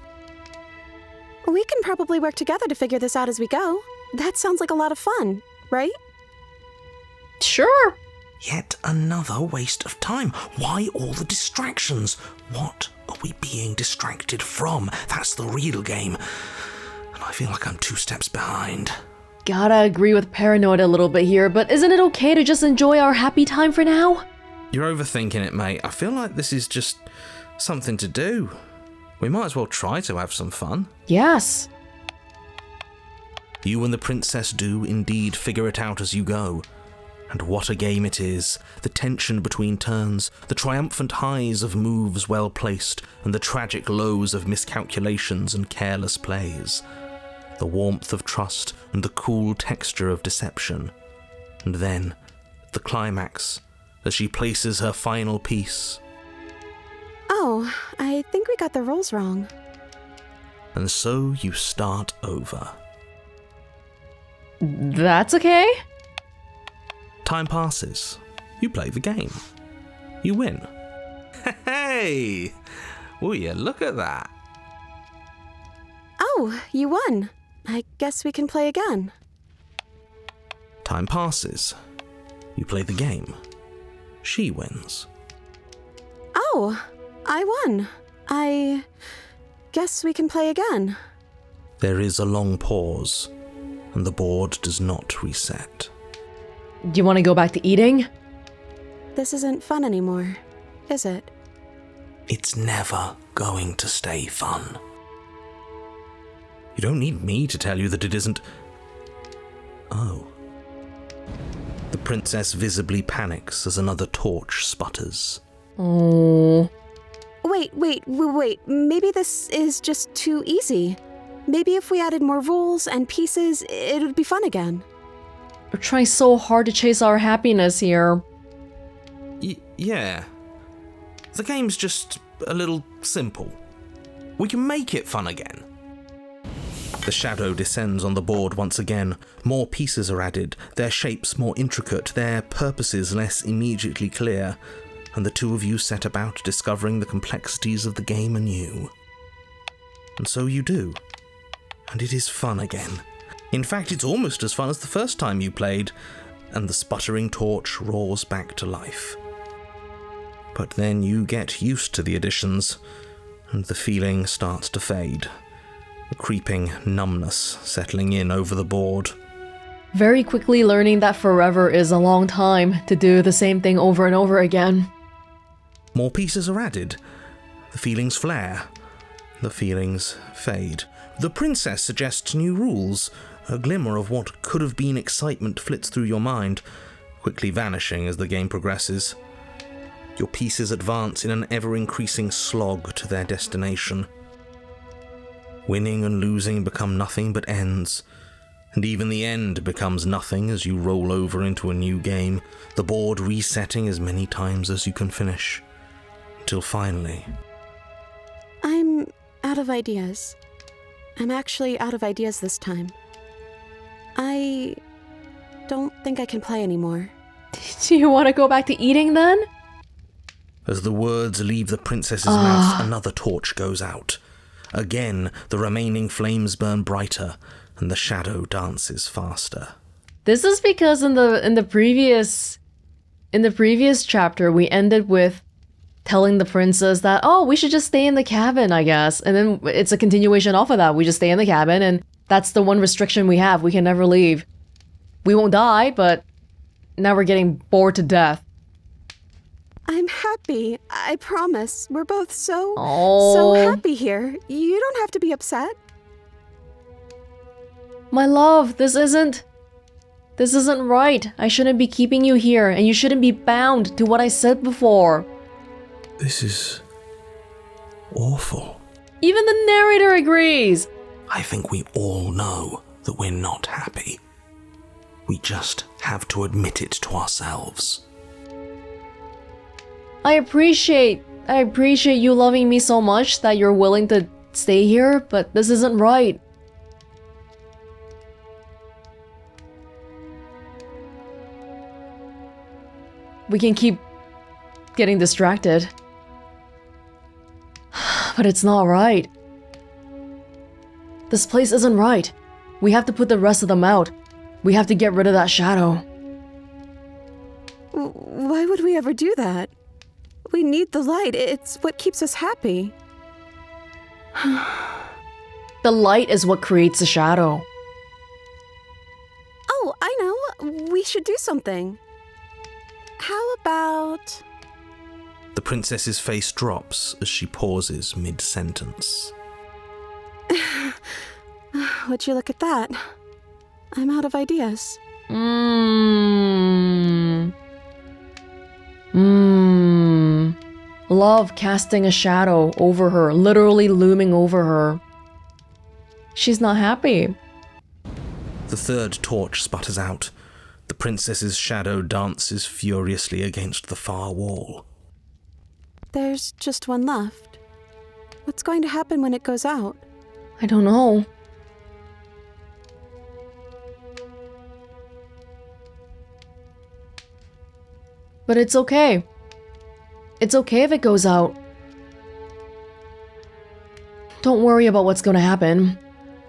We can probably work together to figure this out as we go. That sounds like a lot of fun, right? Sure. Yet another waste of time. Why all the distractions? What are we being distracted from? That's the real game. And I feel like I'm 2 steps behind. Gotta agree with Paranoid a little bit here, but isn't it okay to just enjoy our happy time for now? You're overthinking it, mate. I feel like this is just something to do. We might as well try to have some fun. Yes. You and the princess do indeed figure it out as you go. And what a game it is, the tension between turns, the triumphant highs of moves well placed, and the tragic lows of miscalculations and careless plays, the warmth of trust and the cool texture of deception. And then, the climax, as she places her final piece. Oh, I think we got the rules wrong. And so you start over. That's okay? Time passes. You play the game. You win. Hey! Will you look at that? Oh, you won. I guess we can play again. Time passes. You play the game. She wins. Oh, I won. I guess we can play again. There is a long pause, and the board does not reset. Do you want to go back to eating? This isn't fun anymore, is it? It's never going to stay fun. You don't need me to tell you that it isn't. Oh. The princess visibly panics as another torch sputters. Oh. Wait. Maybe this is just too easy. Maybe if we added more rules and pieces, it would be fun again. We're trying so hard to chase our happiness here. Yeah. The game's just a little simple. We can make it fun again. The shadow descends on the board once again. More pieces are added, their shapes more intricate, their purposes less immediately clear, and the two of you set about discovering the complexities of the game anew. And so you do. And it is fun again. In fact, it's almost as fun as the first time you played, and the sputtering torch roars back to life. But then you get used to the additions, and the feeling starts to fade. A creeping numbness settling in over the board. Very quickly learning that forever is a long time to do the same thing over and over again. More pieces are added. The feelings flare. The feelings fade. The princess suggests new rules. A glimmer of what could have been excitement flits through your mind, quickly vanishing as the game progresses. Your pieces advance in an ever-increasing slog to their destination. Winning and losing become nothing but ends, and even the end becomes nothing as you roll over into a new game, the board resetting as many times as you can finish, until finally... I'm out of ideas. I'm actually out of ideas this time. I don't think I can play anymore. Do you want to go back to eating then? As the words leave the princess's mouth, another torch goes out. Again, the remaining flames burn brighter, and the shadow dances faster. This is because in the previous chapter we ended with telling the princess that, oh, we should just stay in the cabin, I guess. And then it's a continuation off of that. We just stay in the cabin, and that's the one restriction we have. We can never leave. We won't die, but now we're getting bored to death. I'm happy. I promise. We're both so happy here. You don't have to be upset. My love, this isn't right. I shouldn't be keeping you here, and you shouldn't be bound to what I said before. This is awful. Even the narrator agrees. I think we all know that we're not happy. We just have to admit it to ourselves. I appreciate you loving me so much that you're willing to stay here, but this isn't right. We can keep getting distracted. But it's not right. This place isn't right. We have to put the rest of them out. We have to get rid of that shadow. Why would we ever do that? We need the light. It's what keeps us happy. The light is what creates the shadow. Oh, I know. We should do something. How about... The princess's face drops as she pauses mid-sentence. Would you look at that? I'm out of ideas. love casting a shadow over her, literally looming over her. She's not happy. The third torch sputters out. The princess's shadow dances furiously against the far wall. There's just one left. What's going to happen when it goes out? I don't know. But it's okay. It's okay if it goes out. Don't worry about what's gonna happen.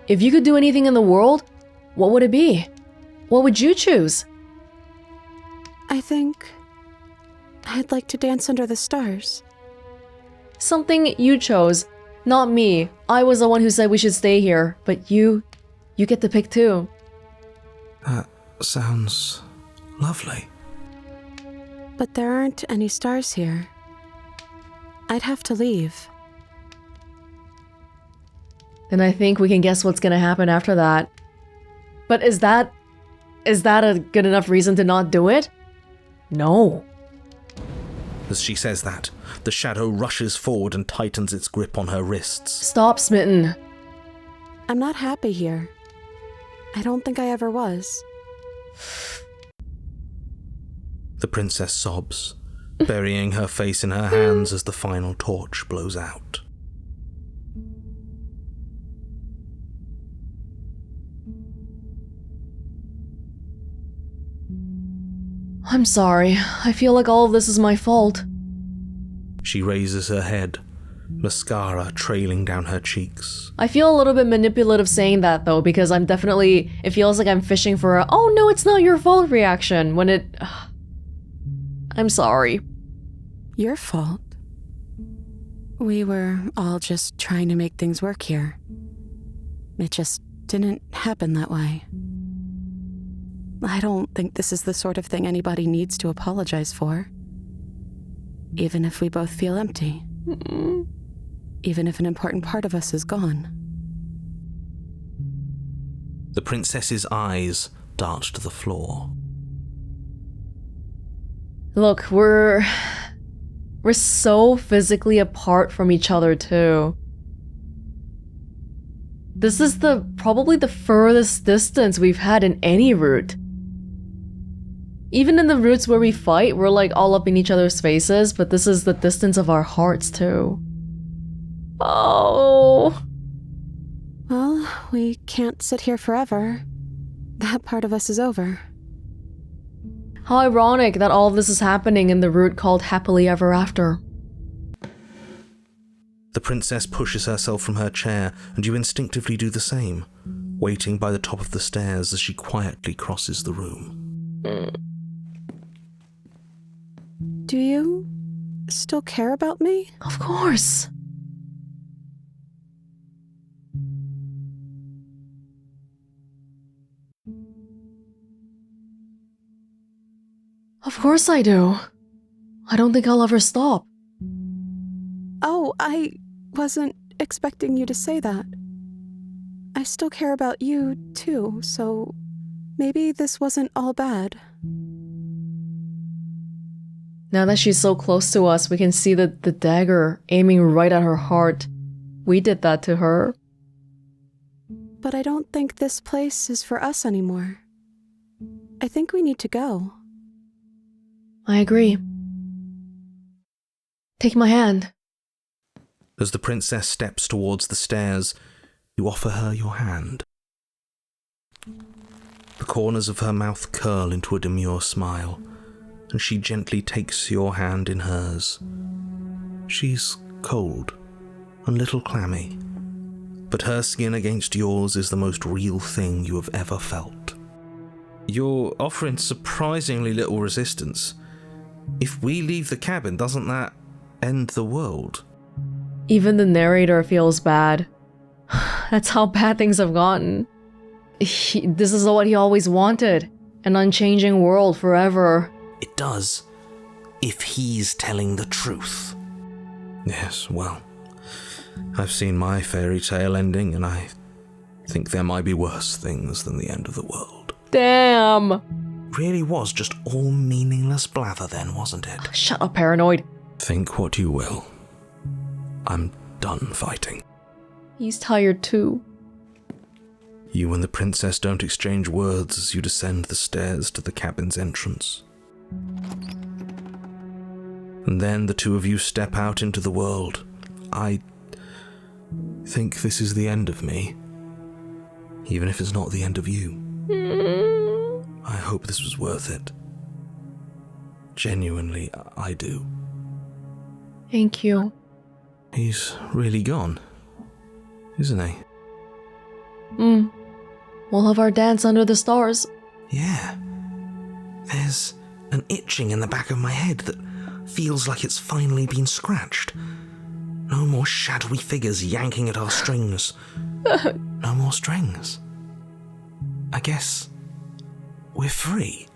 If you could do anything in the world, what would it be? What would you choose? I think I'd like to dance under the stars. Something you chose, not me. I was the one who said we should stay here, but you get to pick too. That sounds lovely. But there aren't any stars here. I'd have to leave. Then I think we can guess what's gonna happen after that. But is that a good enough reason to not do it? No. As she says that, the shadow rushes forward and tightens its grip on her wrists. Stop, Smitten. I'm not happy here. I don't think I ever was. The princess sobs, burying her face in her hands as the final torch blows out. I'm sorry. I feel like all of this is my fault. She raises her head, mascara trailing down her cheeks. I feel a little bit manipulative saying that though, because it feels like I'm fishing for a, oh no, it's not your fault reaction, when it... I'm sorry. Your fault? We were all just trying to make things work here. It just didn't happen that way. I don't think this is the sort of thing anybody needs to apologize for. Even if we both feel empty. Even if an important part of us is gone. The princess's eyes dart to the floor. Look, we're so physically apart from each other too. This is probably the furthest distance we've had in any route. Even in the routes where we fight, we're like all up in each other's faces, but this is the distance of our hearts too. Oh. Well, we can't sit here forever. That part of us is over. How ironic that all of this is happening in the route called Happily Ever After. The princess pushes herself from her chair, and you instinctively do the same, waiting by the top of the stairs as she quietly crosses the room. Do you still care about me? Of course. Of course I do. I don't think I'll ever stop. Oh, I wasn't expecting you to say that. I still care about you, too, so maybe this wasn't all bad. Now that she's so close to us, we can see the dagger aiming right at her heart. We did that to her. But I don't think this place is for us anymore. I think we need to go. I agree. Take my hand. As the princess steps towards the stairs, you offer her your hand. The corners of her mouth curl into a demure smile, and she gently takes your hand in hers. She's cold, a little clammy, but her skin against yours is the most real thing you have ever felt. You're offering surprisingly little resistance. If we leave the cabin, doesn't that end the world? Even the narrator feels bad. That's how bad things have gotten. This is what he always wanted. An unchanging world forever. It does, if he's telling the truth. Yes, well, I've seen my fairy tale ending, and I think there might be worse things than the end of the world. Damn! Really was just all meaningless blather then, wasn't it? Shut up, paranoid. Think what you will. I'm done fighting. He's tired too. You and the princess don't exchange words as you descend the stairs to the cabin's entrance. And then the two of you step out into the world. I think this is the end of me, even if it's not the end of you. I hope this was worth it. Genuinely, I do. Thank you. He's really gone, isn't he? We'll have our dance under the stars. Yeah. There's an itching in the back of my head that feels like it's finally been scratched. No more shadowy figures yanking at our strings. No more strings. I guess we're free.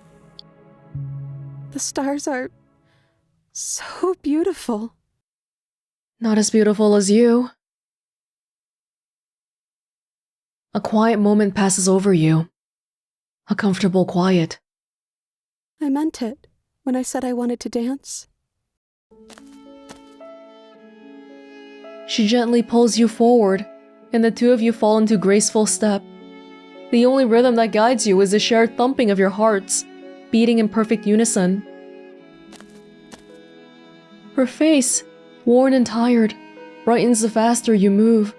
The stars are so beautiful. Not as beautiful as you. A quiet moment passes over you. A comfortable quiet. I meant it when I said I wanted to dance. She gently pulls you forward, and the two of you fall into graceful step. The only rhythm that guides you is the shared thumping of your hearts, beating in perfect unison. Her face, worn and tired, brightens the faster you move,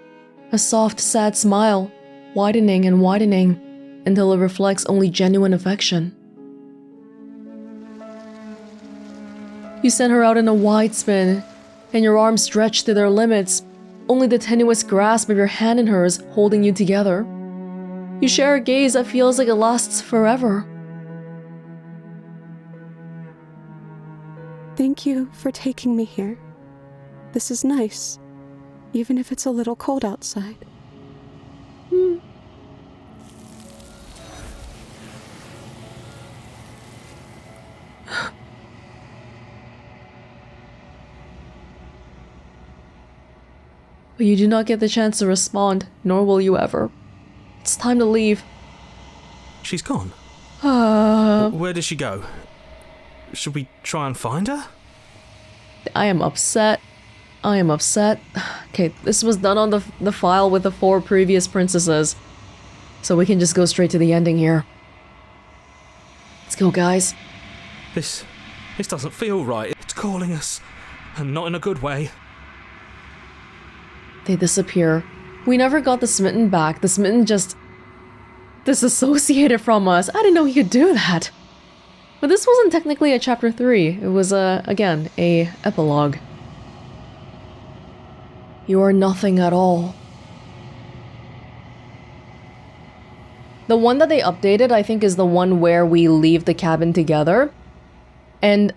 a soft, sad smile, widening and widening, until it reflects only genuine affection. You send her out in a wide spin, and your arms stretch to their limits, only the tenuous grasp of your hand in hers holding you together. You share a gaze that feels like it lasts forever. Thank you for taking me here. This is nice, even if it's a little cold outside. But you do not get the chance to respond, nor will you ever. It's time to leave. She's gone. Where did she go? Should we try and find her? I am upset. Okay, this was done on the file with the 4 previous princesses. So we can just go straight to the ending here. Let's go, guys. This doesn't feel right. It's calling us. And not in a good way. They disappear. We never got the Smitten back. The Smitten just disassociated from us. I didn't know he could do that. But this wasn't technically a chapter 3. It was, again, a epilogue. You are nothing at all. The one that they updated, I think, is the one where we leave the cabin together. And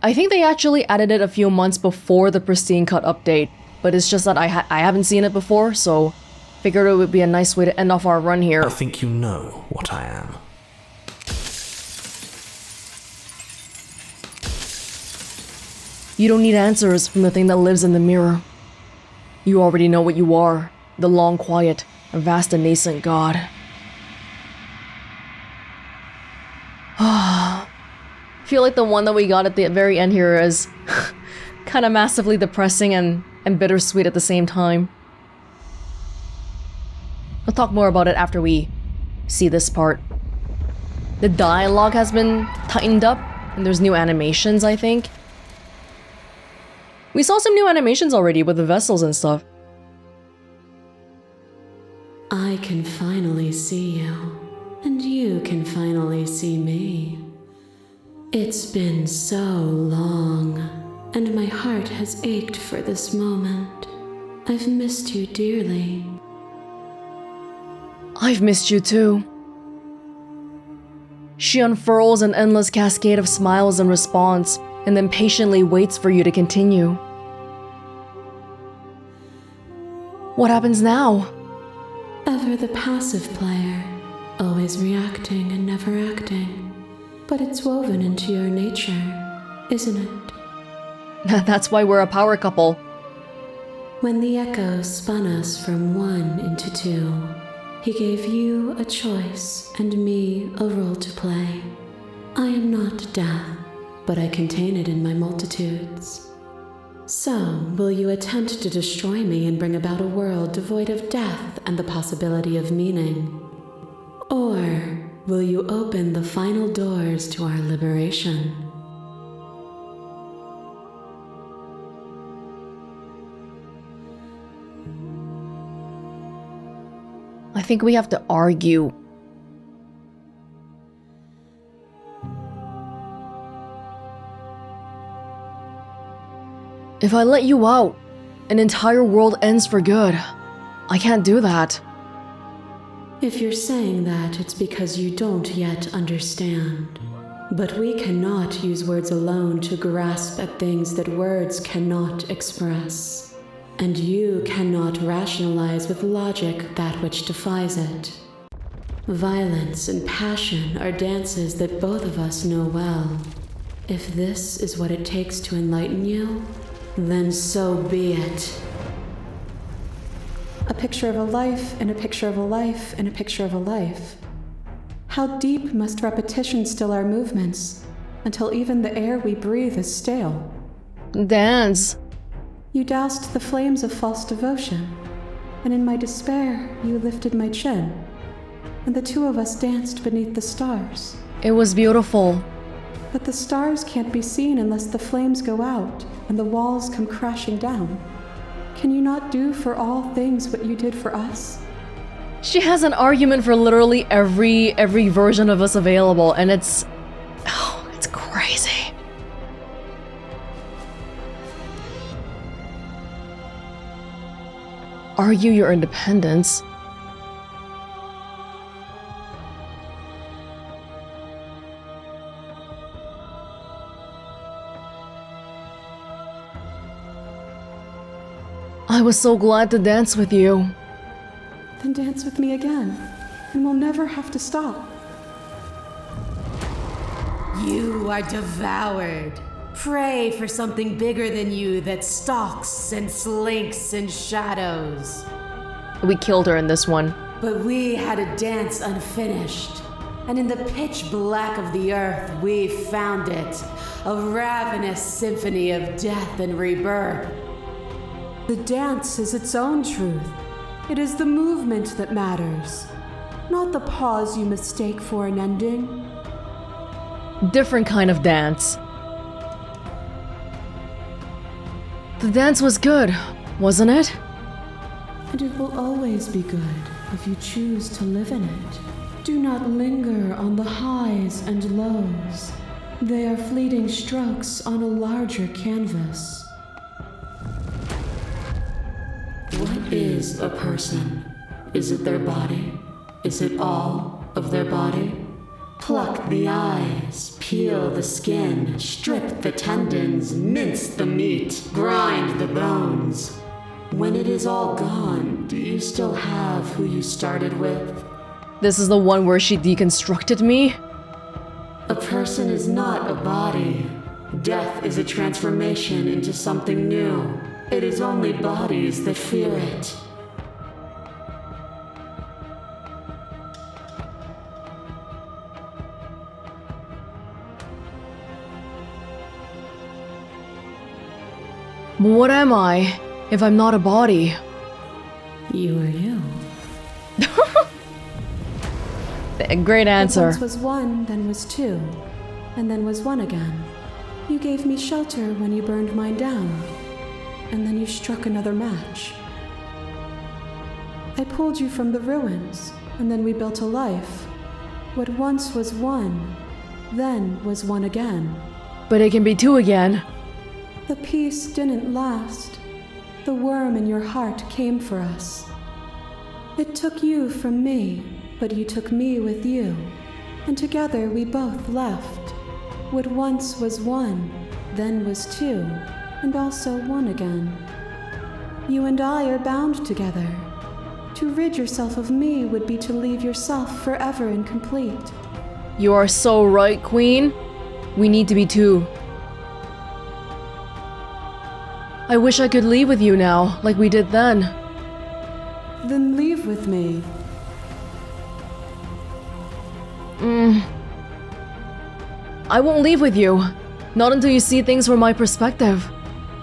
I think they actually added it a few months before the Pristine Cut update. But it's just that I haven't seen it before, so figured it would be a nice way to end off our run here. I think you know what I am. You don't need answers from the thing that lives in the mirror. You already know what you are. The long quiet, a vast and nascent god. I feel like the one that we got at the very end here is kind of massively depressing and bittersweet at the same time. We'll talk more about it after we see this part. The dialogue has been tightened up, and there's new animations, I think. We saw some new animations already with the vessels and stuff. I can finally see you, and you can finally see me. It's been so long, and my heart has ached for this moment. I've missed you dearly. I've missed you too. She unfurls an endless cascade of smiles in response, and then patiently waits for you to continue. What happens now? Ever the passive player, always reacting and never acting. But it's woven into your nature, isn't it? That's why we're a power couple. When the echo spun us from 1 into 2, he gave you a choice and me a role to play. I am not death, but I contain it in my multitudes. So, will you attempt to destroy me and bring about a world devoid of death and the possibility of meaning? Or will you open the final doors to our liberation? I think we have to argue. If I let you out, an entire world ends for good. I can't do that. If you're saying that, it's because you don't yet understand. But we cannot use words alone to grasp at things that words cannot express. And you cannot rationalize with logic that which defies it. Violence and passion are dances that both of us know well. If this is what it takes to enlighten you, then so be it. A picture of a life, and a picture of a life, and a picture of a life. How deep must repetition still our movements, until even the air we breathe is stale? Dance. You doused the flames of false devotion, and in my despair you lifted my chin, and the two of us danced beneath the stars. It was beautiful. But the stars can't be seen unless the flames go out and the walls come crashing down. Can you not do for all things what you did for us? She has an argument for literally every version of us available, and it's crazy. Argue your independence. I was so glad to dance with you. Then dance with me again, and we'll never have to stop. You are devoured. Pray for something bigger than you that stalks and slinks in shadows. We killed her in this one. But we had a dance unfinished, and in the pitch black of the earth we found it, a ravenous symphony of death and rebirth. The dance is its own truth. It is the movement that matters, not the pause you mistake for an ending. Different kind of dance. The dance was good, wasn't it? And it will always be good if you choose to live in it. Do not linger on the highs and lows. They are fleeting strokes on a larger canvas. What is a person? Is it their body? Is it all of their body? Pluck the eyes, peel the skin, strip the tendons, mince the meat, grind the bones. When it is all gone, do you still have who you started with? This is the one where she deconstructed me? A person is not a body. Death is a transformation into something new. It is only bodies that fear it. But what am I, if I'm not a body? You are you. Great answer. Once was one, then was two, and then was one again. You gave me shelter when you burned mine down, and then you struck another match. I pulled you from the ruins, and then we built a life. What once was one, then was one again. But it can be two again. The peace didn't last. The worm in your heart came for us. It took you from me, but you took me with you, and together we both left. What once was one, then was two, and also one again. You and I are bound together. To rid yourself of me would be to leave yourself forever incomplete. You are so right, Queen. We need to be two. I wish I could leave with you now, like we did then. Then leave with me. I won't leave with you. Not until you see things from my perspective.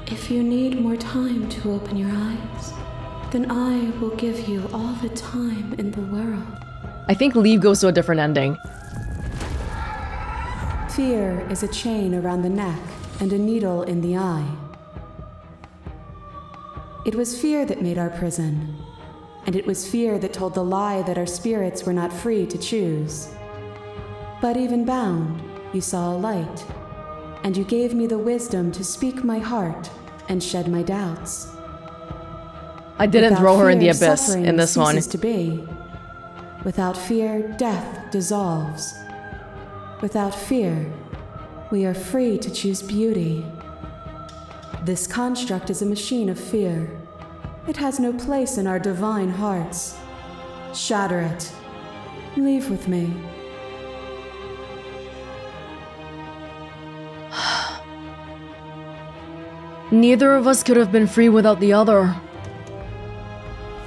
If you need more time to open your eyes, then I will give you all the time in the world. I think Leave goes to a different ending. Fear is a chain around the neck and a needle in the eye. It was fear that made our prison, and it was fear that told the lie that our spirits were not free to choose. But even bound, you saw a light, and you gave me the wisdom to speak my heart and shed my doubts. I didn't Without throw her in the fear, abyss suffering in this one. ceases to be. Without fear, death dissolves. Without fear, we are free to choose beauty. This construct is a machine of fear. It has no place in our divine hearts. Shatter it. Leave with me. Neither of us could have been free without the other.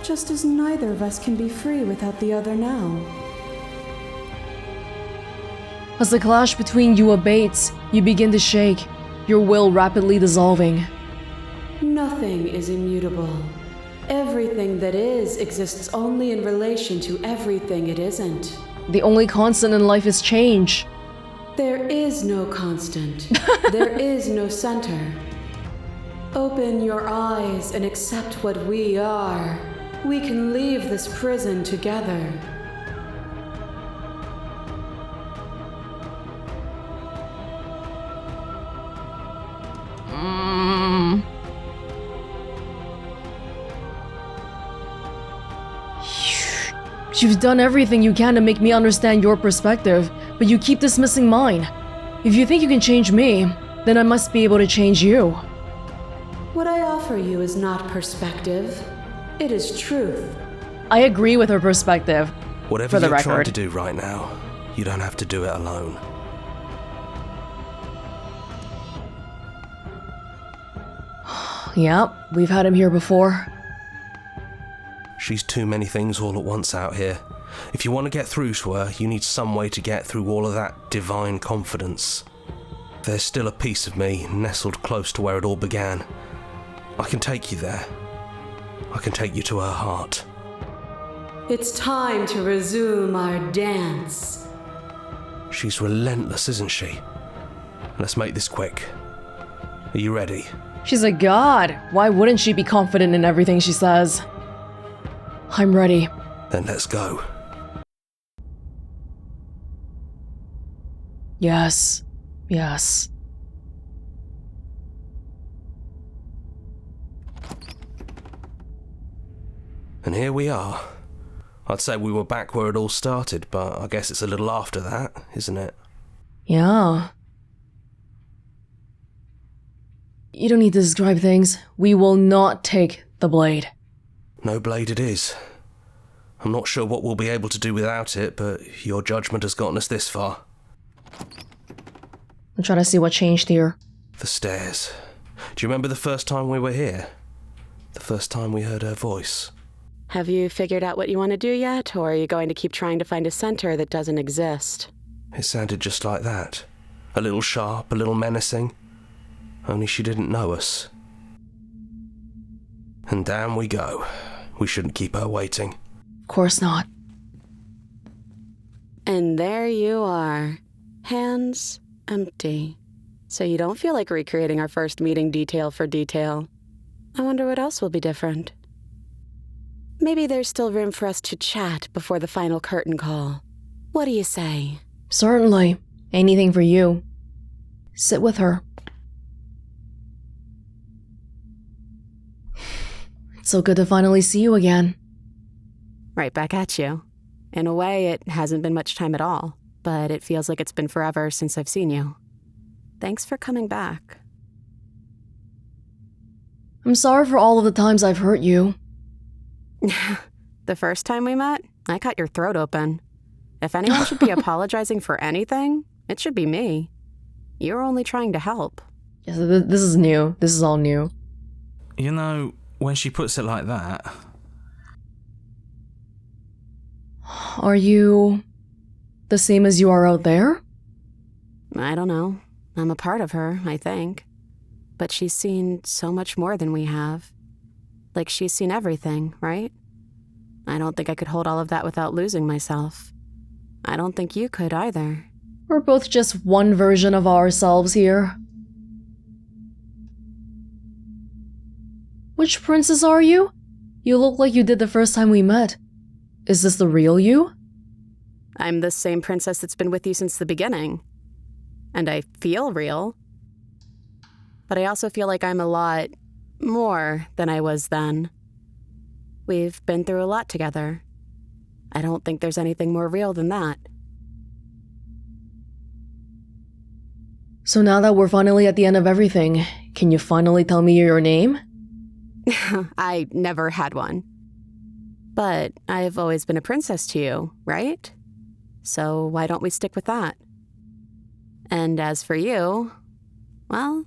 Just as neither of us can be free without the other now. As the clash between you abates, you begin to shake, your will rapidly dissolving. Nothing is immutable. Everything that is exists only in relation to everything it isn't. The only constant in life is change. There is no constant. There is no center. Open your eyes and accept what we are. We can leave this prison together. You've done everything you can to make me understand your perspective, but you keep dismissing mine. If you think you can change me, then I must be able to change you. What I offer you is not perspective. It is truth. I agree with her perspective. Whatever for the you're trying record. to do right now, you don't have to do it alone. Yep, we've had him here before. She's too many things all at once out here. If you want to get through to her, you need some way to get through all of that divine confidence. There's still a piece of me nestled close to where it all began. I can take you there. I can take you to her heart. It's time to resume our dance. She's relentless, isn't she? Let's make this quick. Are you ready? She's a god. Why wouldn't she be confident in everything she says? I'm ready. Then let's go. Yes. Yes. And here we are. I'd say we were back where it all started, but I guess it's a little after that, isn't it? Yeah. You don't need to describe things. We will not take the blade. No blade it is. I'm not sure what we'll be able to do without it, but your judgment has gotten us this far. I'm trying to see what changed here. The stairs. Do you remember the first time we were here? The first time we heard her voice? Have you figured out what you want to do yet, or are you going to keep trying to find a center that doesn't exist? It sounded just like that. A little sharp, a little menacing. Only she didn't know us. And down we go. We shouldn't keep her waiting. Of course not. And there you are. Hands empty. So you don't feel like recreating our first meeting detail for detail. I wonder what else will be different. Maybe there's still room for us to chat before the final curtain call. What do you say? Certainly. Anything for you. Sit with her. It's so good to finally see you again. Right back at you. In a way, it hasn't been much time at all, but it feels like it's been forever since I've seen you. Thanks for coming back. I'm sorry for all of the times I've hurt you. The first time we met, I cut your throat open. If anyone should be apologizing for anything, it should be me. You're only trying to help. Yes, this is new. This is all new. You know, when she puts it like that... Are you the same as you are out there? I don't know. I'm a part of her, I think. but she's seen so much more than we have. Like, she's seen everything, right? I don't think I could hold all of that without losing myself. I don't think you could either. We're both just one version of ourselves here. Which princess are you? You look like you did the first time we met. Is this the real you? I'm the same princess that's been with you since the beginning. And I feel real. But I also feel like I'm a lot more than I was then. We've been through a lot together. I don't think there's anything more real than that. So now that we're finally at the end of everything, can you finally tell me your name? I never had one. But I've always been a princess to you, right? So why don't we stick with that? And as for you, well,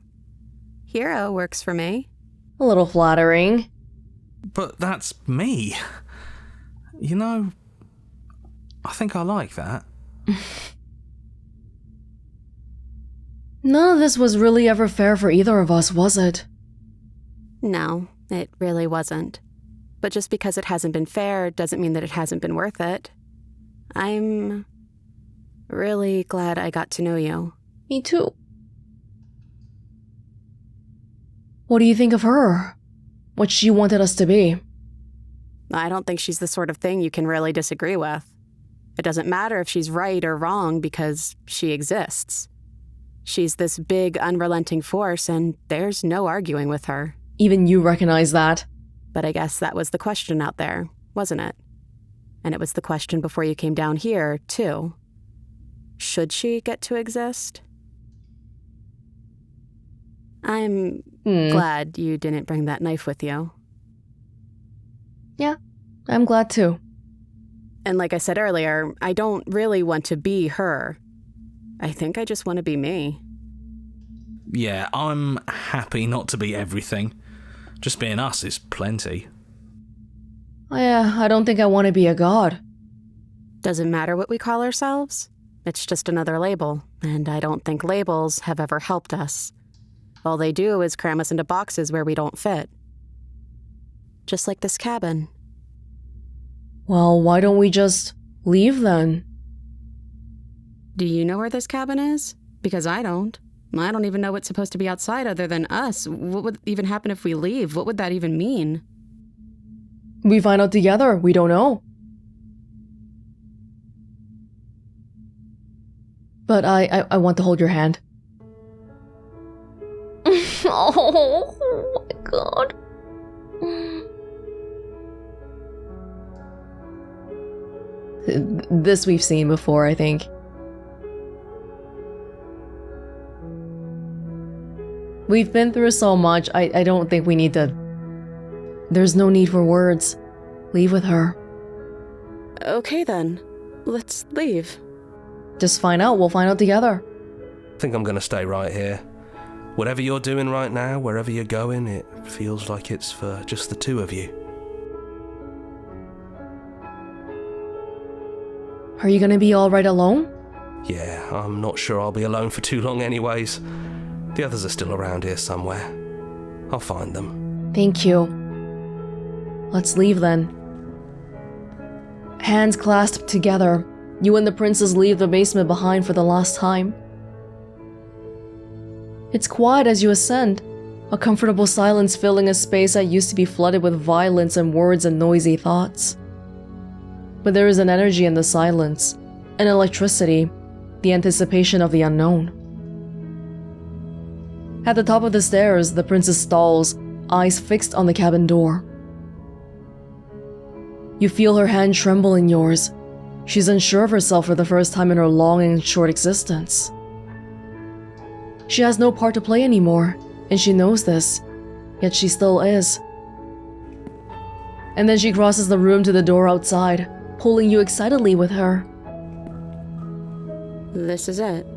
hero works for me. A little flattering. But that's me. You know, I think I like that. None of this was really ever fair for either of us, was it? No, it really wasn't. But just because it hasn't been fair doesn't mean that it hasn't been worth it. I'm really glad I got to know you. Me too. What do you think of her? What she wanted us to be? I don't think she's the sort of thing you can really disagree with. It doesn't matter if she's right or wrong because she exists. She's this big, unrelenting force, and there's no arguing with her. Even you recognize that. But I guess that was the question out there, wasn't it? And it was the question before you came down here, too. Should she get to exist? I'm glad you didn't bring that knife with you. Yeah, I'm glad too. And like I said earlier, I don't really want to be her. I think I just want to be me. Yeah, I'm happy not to be everything. Just being us is plenty. Yeah, I don't think I want to be a god. Doesn't matter what we call ourselves. It's just another label, and I don't think labels have ever helped us. All they do is cram us into boxes where we don't fit. Just like this cabin. Well, why don't we just leave then? Do you know where this cabin is? Because I don't. I don't even know what's supposed to be outside other than us. What would even happen if we leave? What would that even mean? We find out together. We don't know. But I want to hold your hand. Oh my god. This we've seen before, I think. We've been through so much, I don't think we need to... There's no need for words. Leave with her. Okay then. Let's leave. Just find out. We'll find out together. I think I'm gonna stay right here. Whatever you're doing right now, wherever you're going, it feels like it's for just the two of you. Are you gonna be alright alone? Yeah, I'm not sure I'll be alone for too long anyways. The others are still around here somewhere. I'll find them. Thank you. Let's leave then. Hands clasped together, you and the princess leave the basement behind for the last time. It's quiet as you ascend, a comfortable silence filling a space that used to be flooded with violence and words and noisy thoughts. But there is an energy in the silence, an electricity, the anticipation of the unknown. At the top of the stairs, the princess stalls, eyes fixed on the cabin door. You feel her hand tremble in yours. She's unsure of herself for the first time in her long and short existence. She has no part to play anymore, and she knows this, yet she still is. And then she crosses the room to the door outside, pulling you excitedly with her. This is it.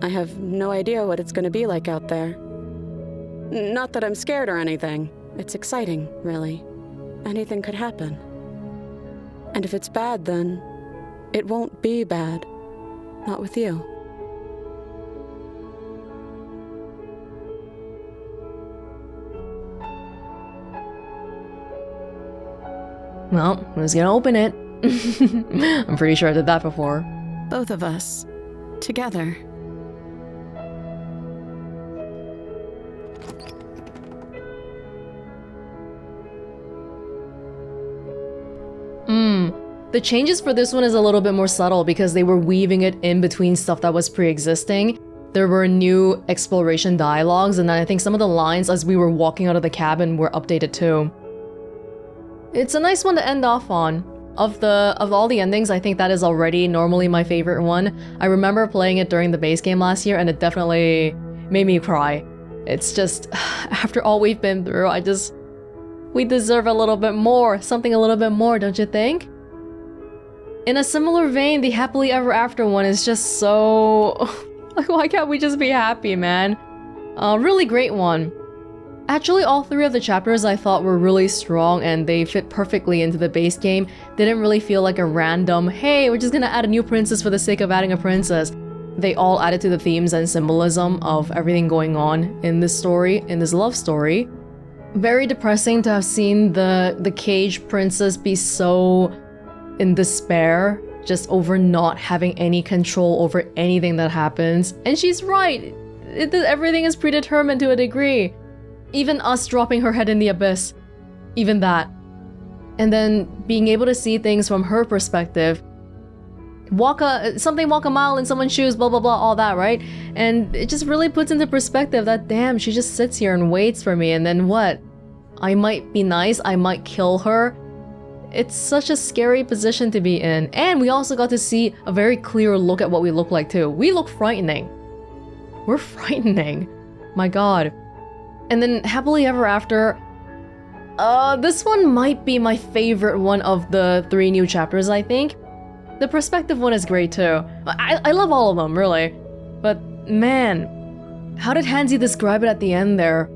I have no idea what it's going to be like out there. Not that I'm scared or anything. It's exciting, really. Anything could happen. And if it's bad, then it won't be bad. Not with you. Well, who's gonna open it? I'm pretty sure I did that before. Both of us. Together. The changes for this one is a little bit more subtle because they were weaving it in between stuff that was pre-existing. There were new exploration dialogues, and I think some of the lines as we were walking out of the cabin were updated too. It's a nice one to end off on. Of all the endings, I think that is already normally my favorite one. I remember playing it during the base game last year, and it definitely made me cry. It's just, after all we've been through, we deserve a little bit more. Something a little bit more, don't you think? In a similar vein, the Happily Ever After one is just so... like, why can't we just be happy, man? Really great one. Actually, all three of the chapters I thought were really strong and they fit perfectly into the base game. Didn't really feel like a random, hey, we're just gonna add a new princess for the sake of adding a princess. They all added to the themes and symbolism of everything going on in this story, in this love story. Very depressing to have seen the cage princess be so in despair, just over not having any control over anything that happens. And she's right, everything is predetermined to a degree. Even us dropping her head in the abyss, even that. And then being able to see things from her perspective. Walk a mile in someone's shoes, blah blah blah, all that, right? And it just really puts into perspective that, damn, she just sits here and waits for me, and then what? I might be nice, I might kill her. It's such a scary position to be in. And we also got to see a very clear look at what we look like too. We look frightening. We're frightening. My god. And then Happily Ever After, this one might be my favorite one of the 3 new chapters, I think. The perspective one is great too. I love all of them, really. But man, how did Hansi describe it at the end there?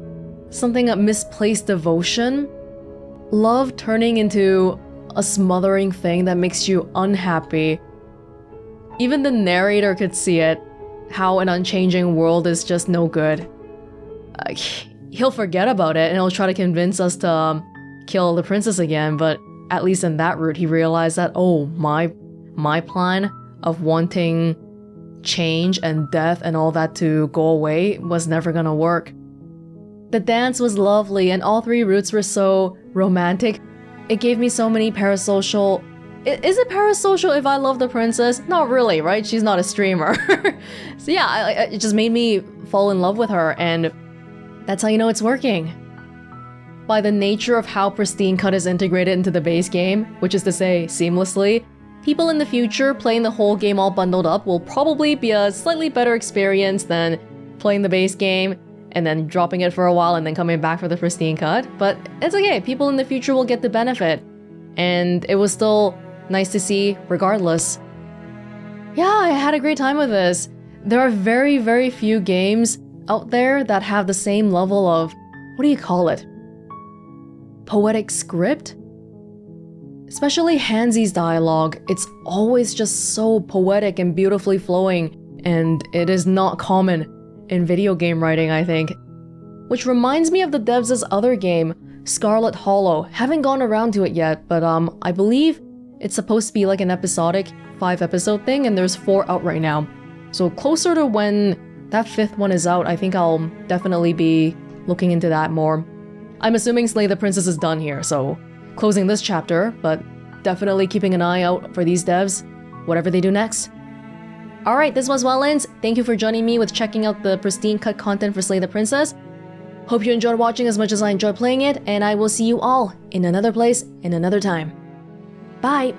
Something a misplaced devotion? Love turning into a smothering thing that makes you unhappy. Even the narrator could see it, how an unchanging world is just no good. He'll forget about it and he'll try to convince us to kill the princess again, but at least in that route he realized that, oh, my plan of wanting change and death and all that to go away was never gonna work. The dance was lovely and all 3 routes were so romantic. It gave me so many parasocial... Is it parasocial if I love the princess? Not really, right? She's not a streamer. So yeah, it just made me fall in love with her, and that's how you know it's working. By the nature of how Pristine Cut is integrated into the base game, which is to say, seamlessly, people in the future playing the whole game all bundled up will probably be a slightly better experience than playing the base game and then dropping it for a while and then coming back for the Pristine Cut. But it's okay, people in the future will get the benefit. And it was still nice to see regardless. Yeah, I had a great time with this. There are very, very few games out there that have the same level of, what do you call it? Poetic script? Especially Hansi's dialogue. It's always just so poetic and beautifully flowing, and it is not common in video game writing, I think. Which reminds me of the devs' other game, Scarlet Hollow. Haven't gone around to it yet, but I believe it's supposed to be like an episodic 5-episode thing, and there's 4 out right now. So closer to when that 5th one is out, I think I'll definitely be looking into that more. I'm assuming Slay the Princess is done here, so closing this chapter, but definitely keeping an eye out for these devs, whatever they do next. Alright, this was Welonz. Thank you for joining me with checking out the Pristine Cut content for Slay the Princess. Hope you enjoyed watching as much as I enjoyed playing it, and I will see you all in another place in another time. Bye!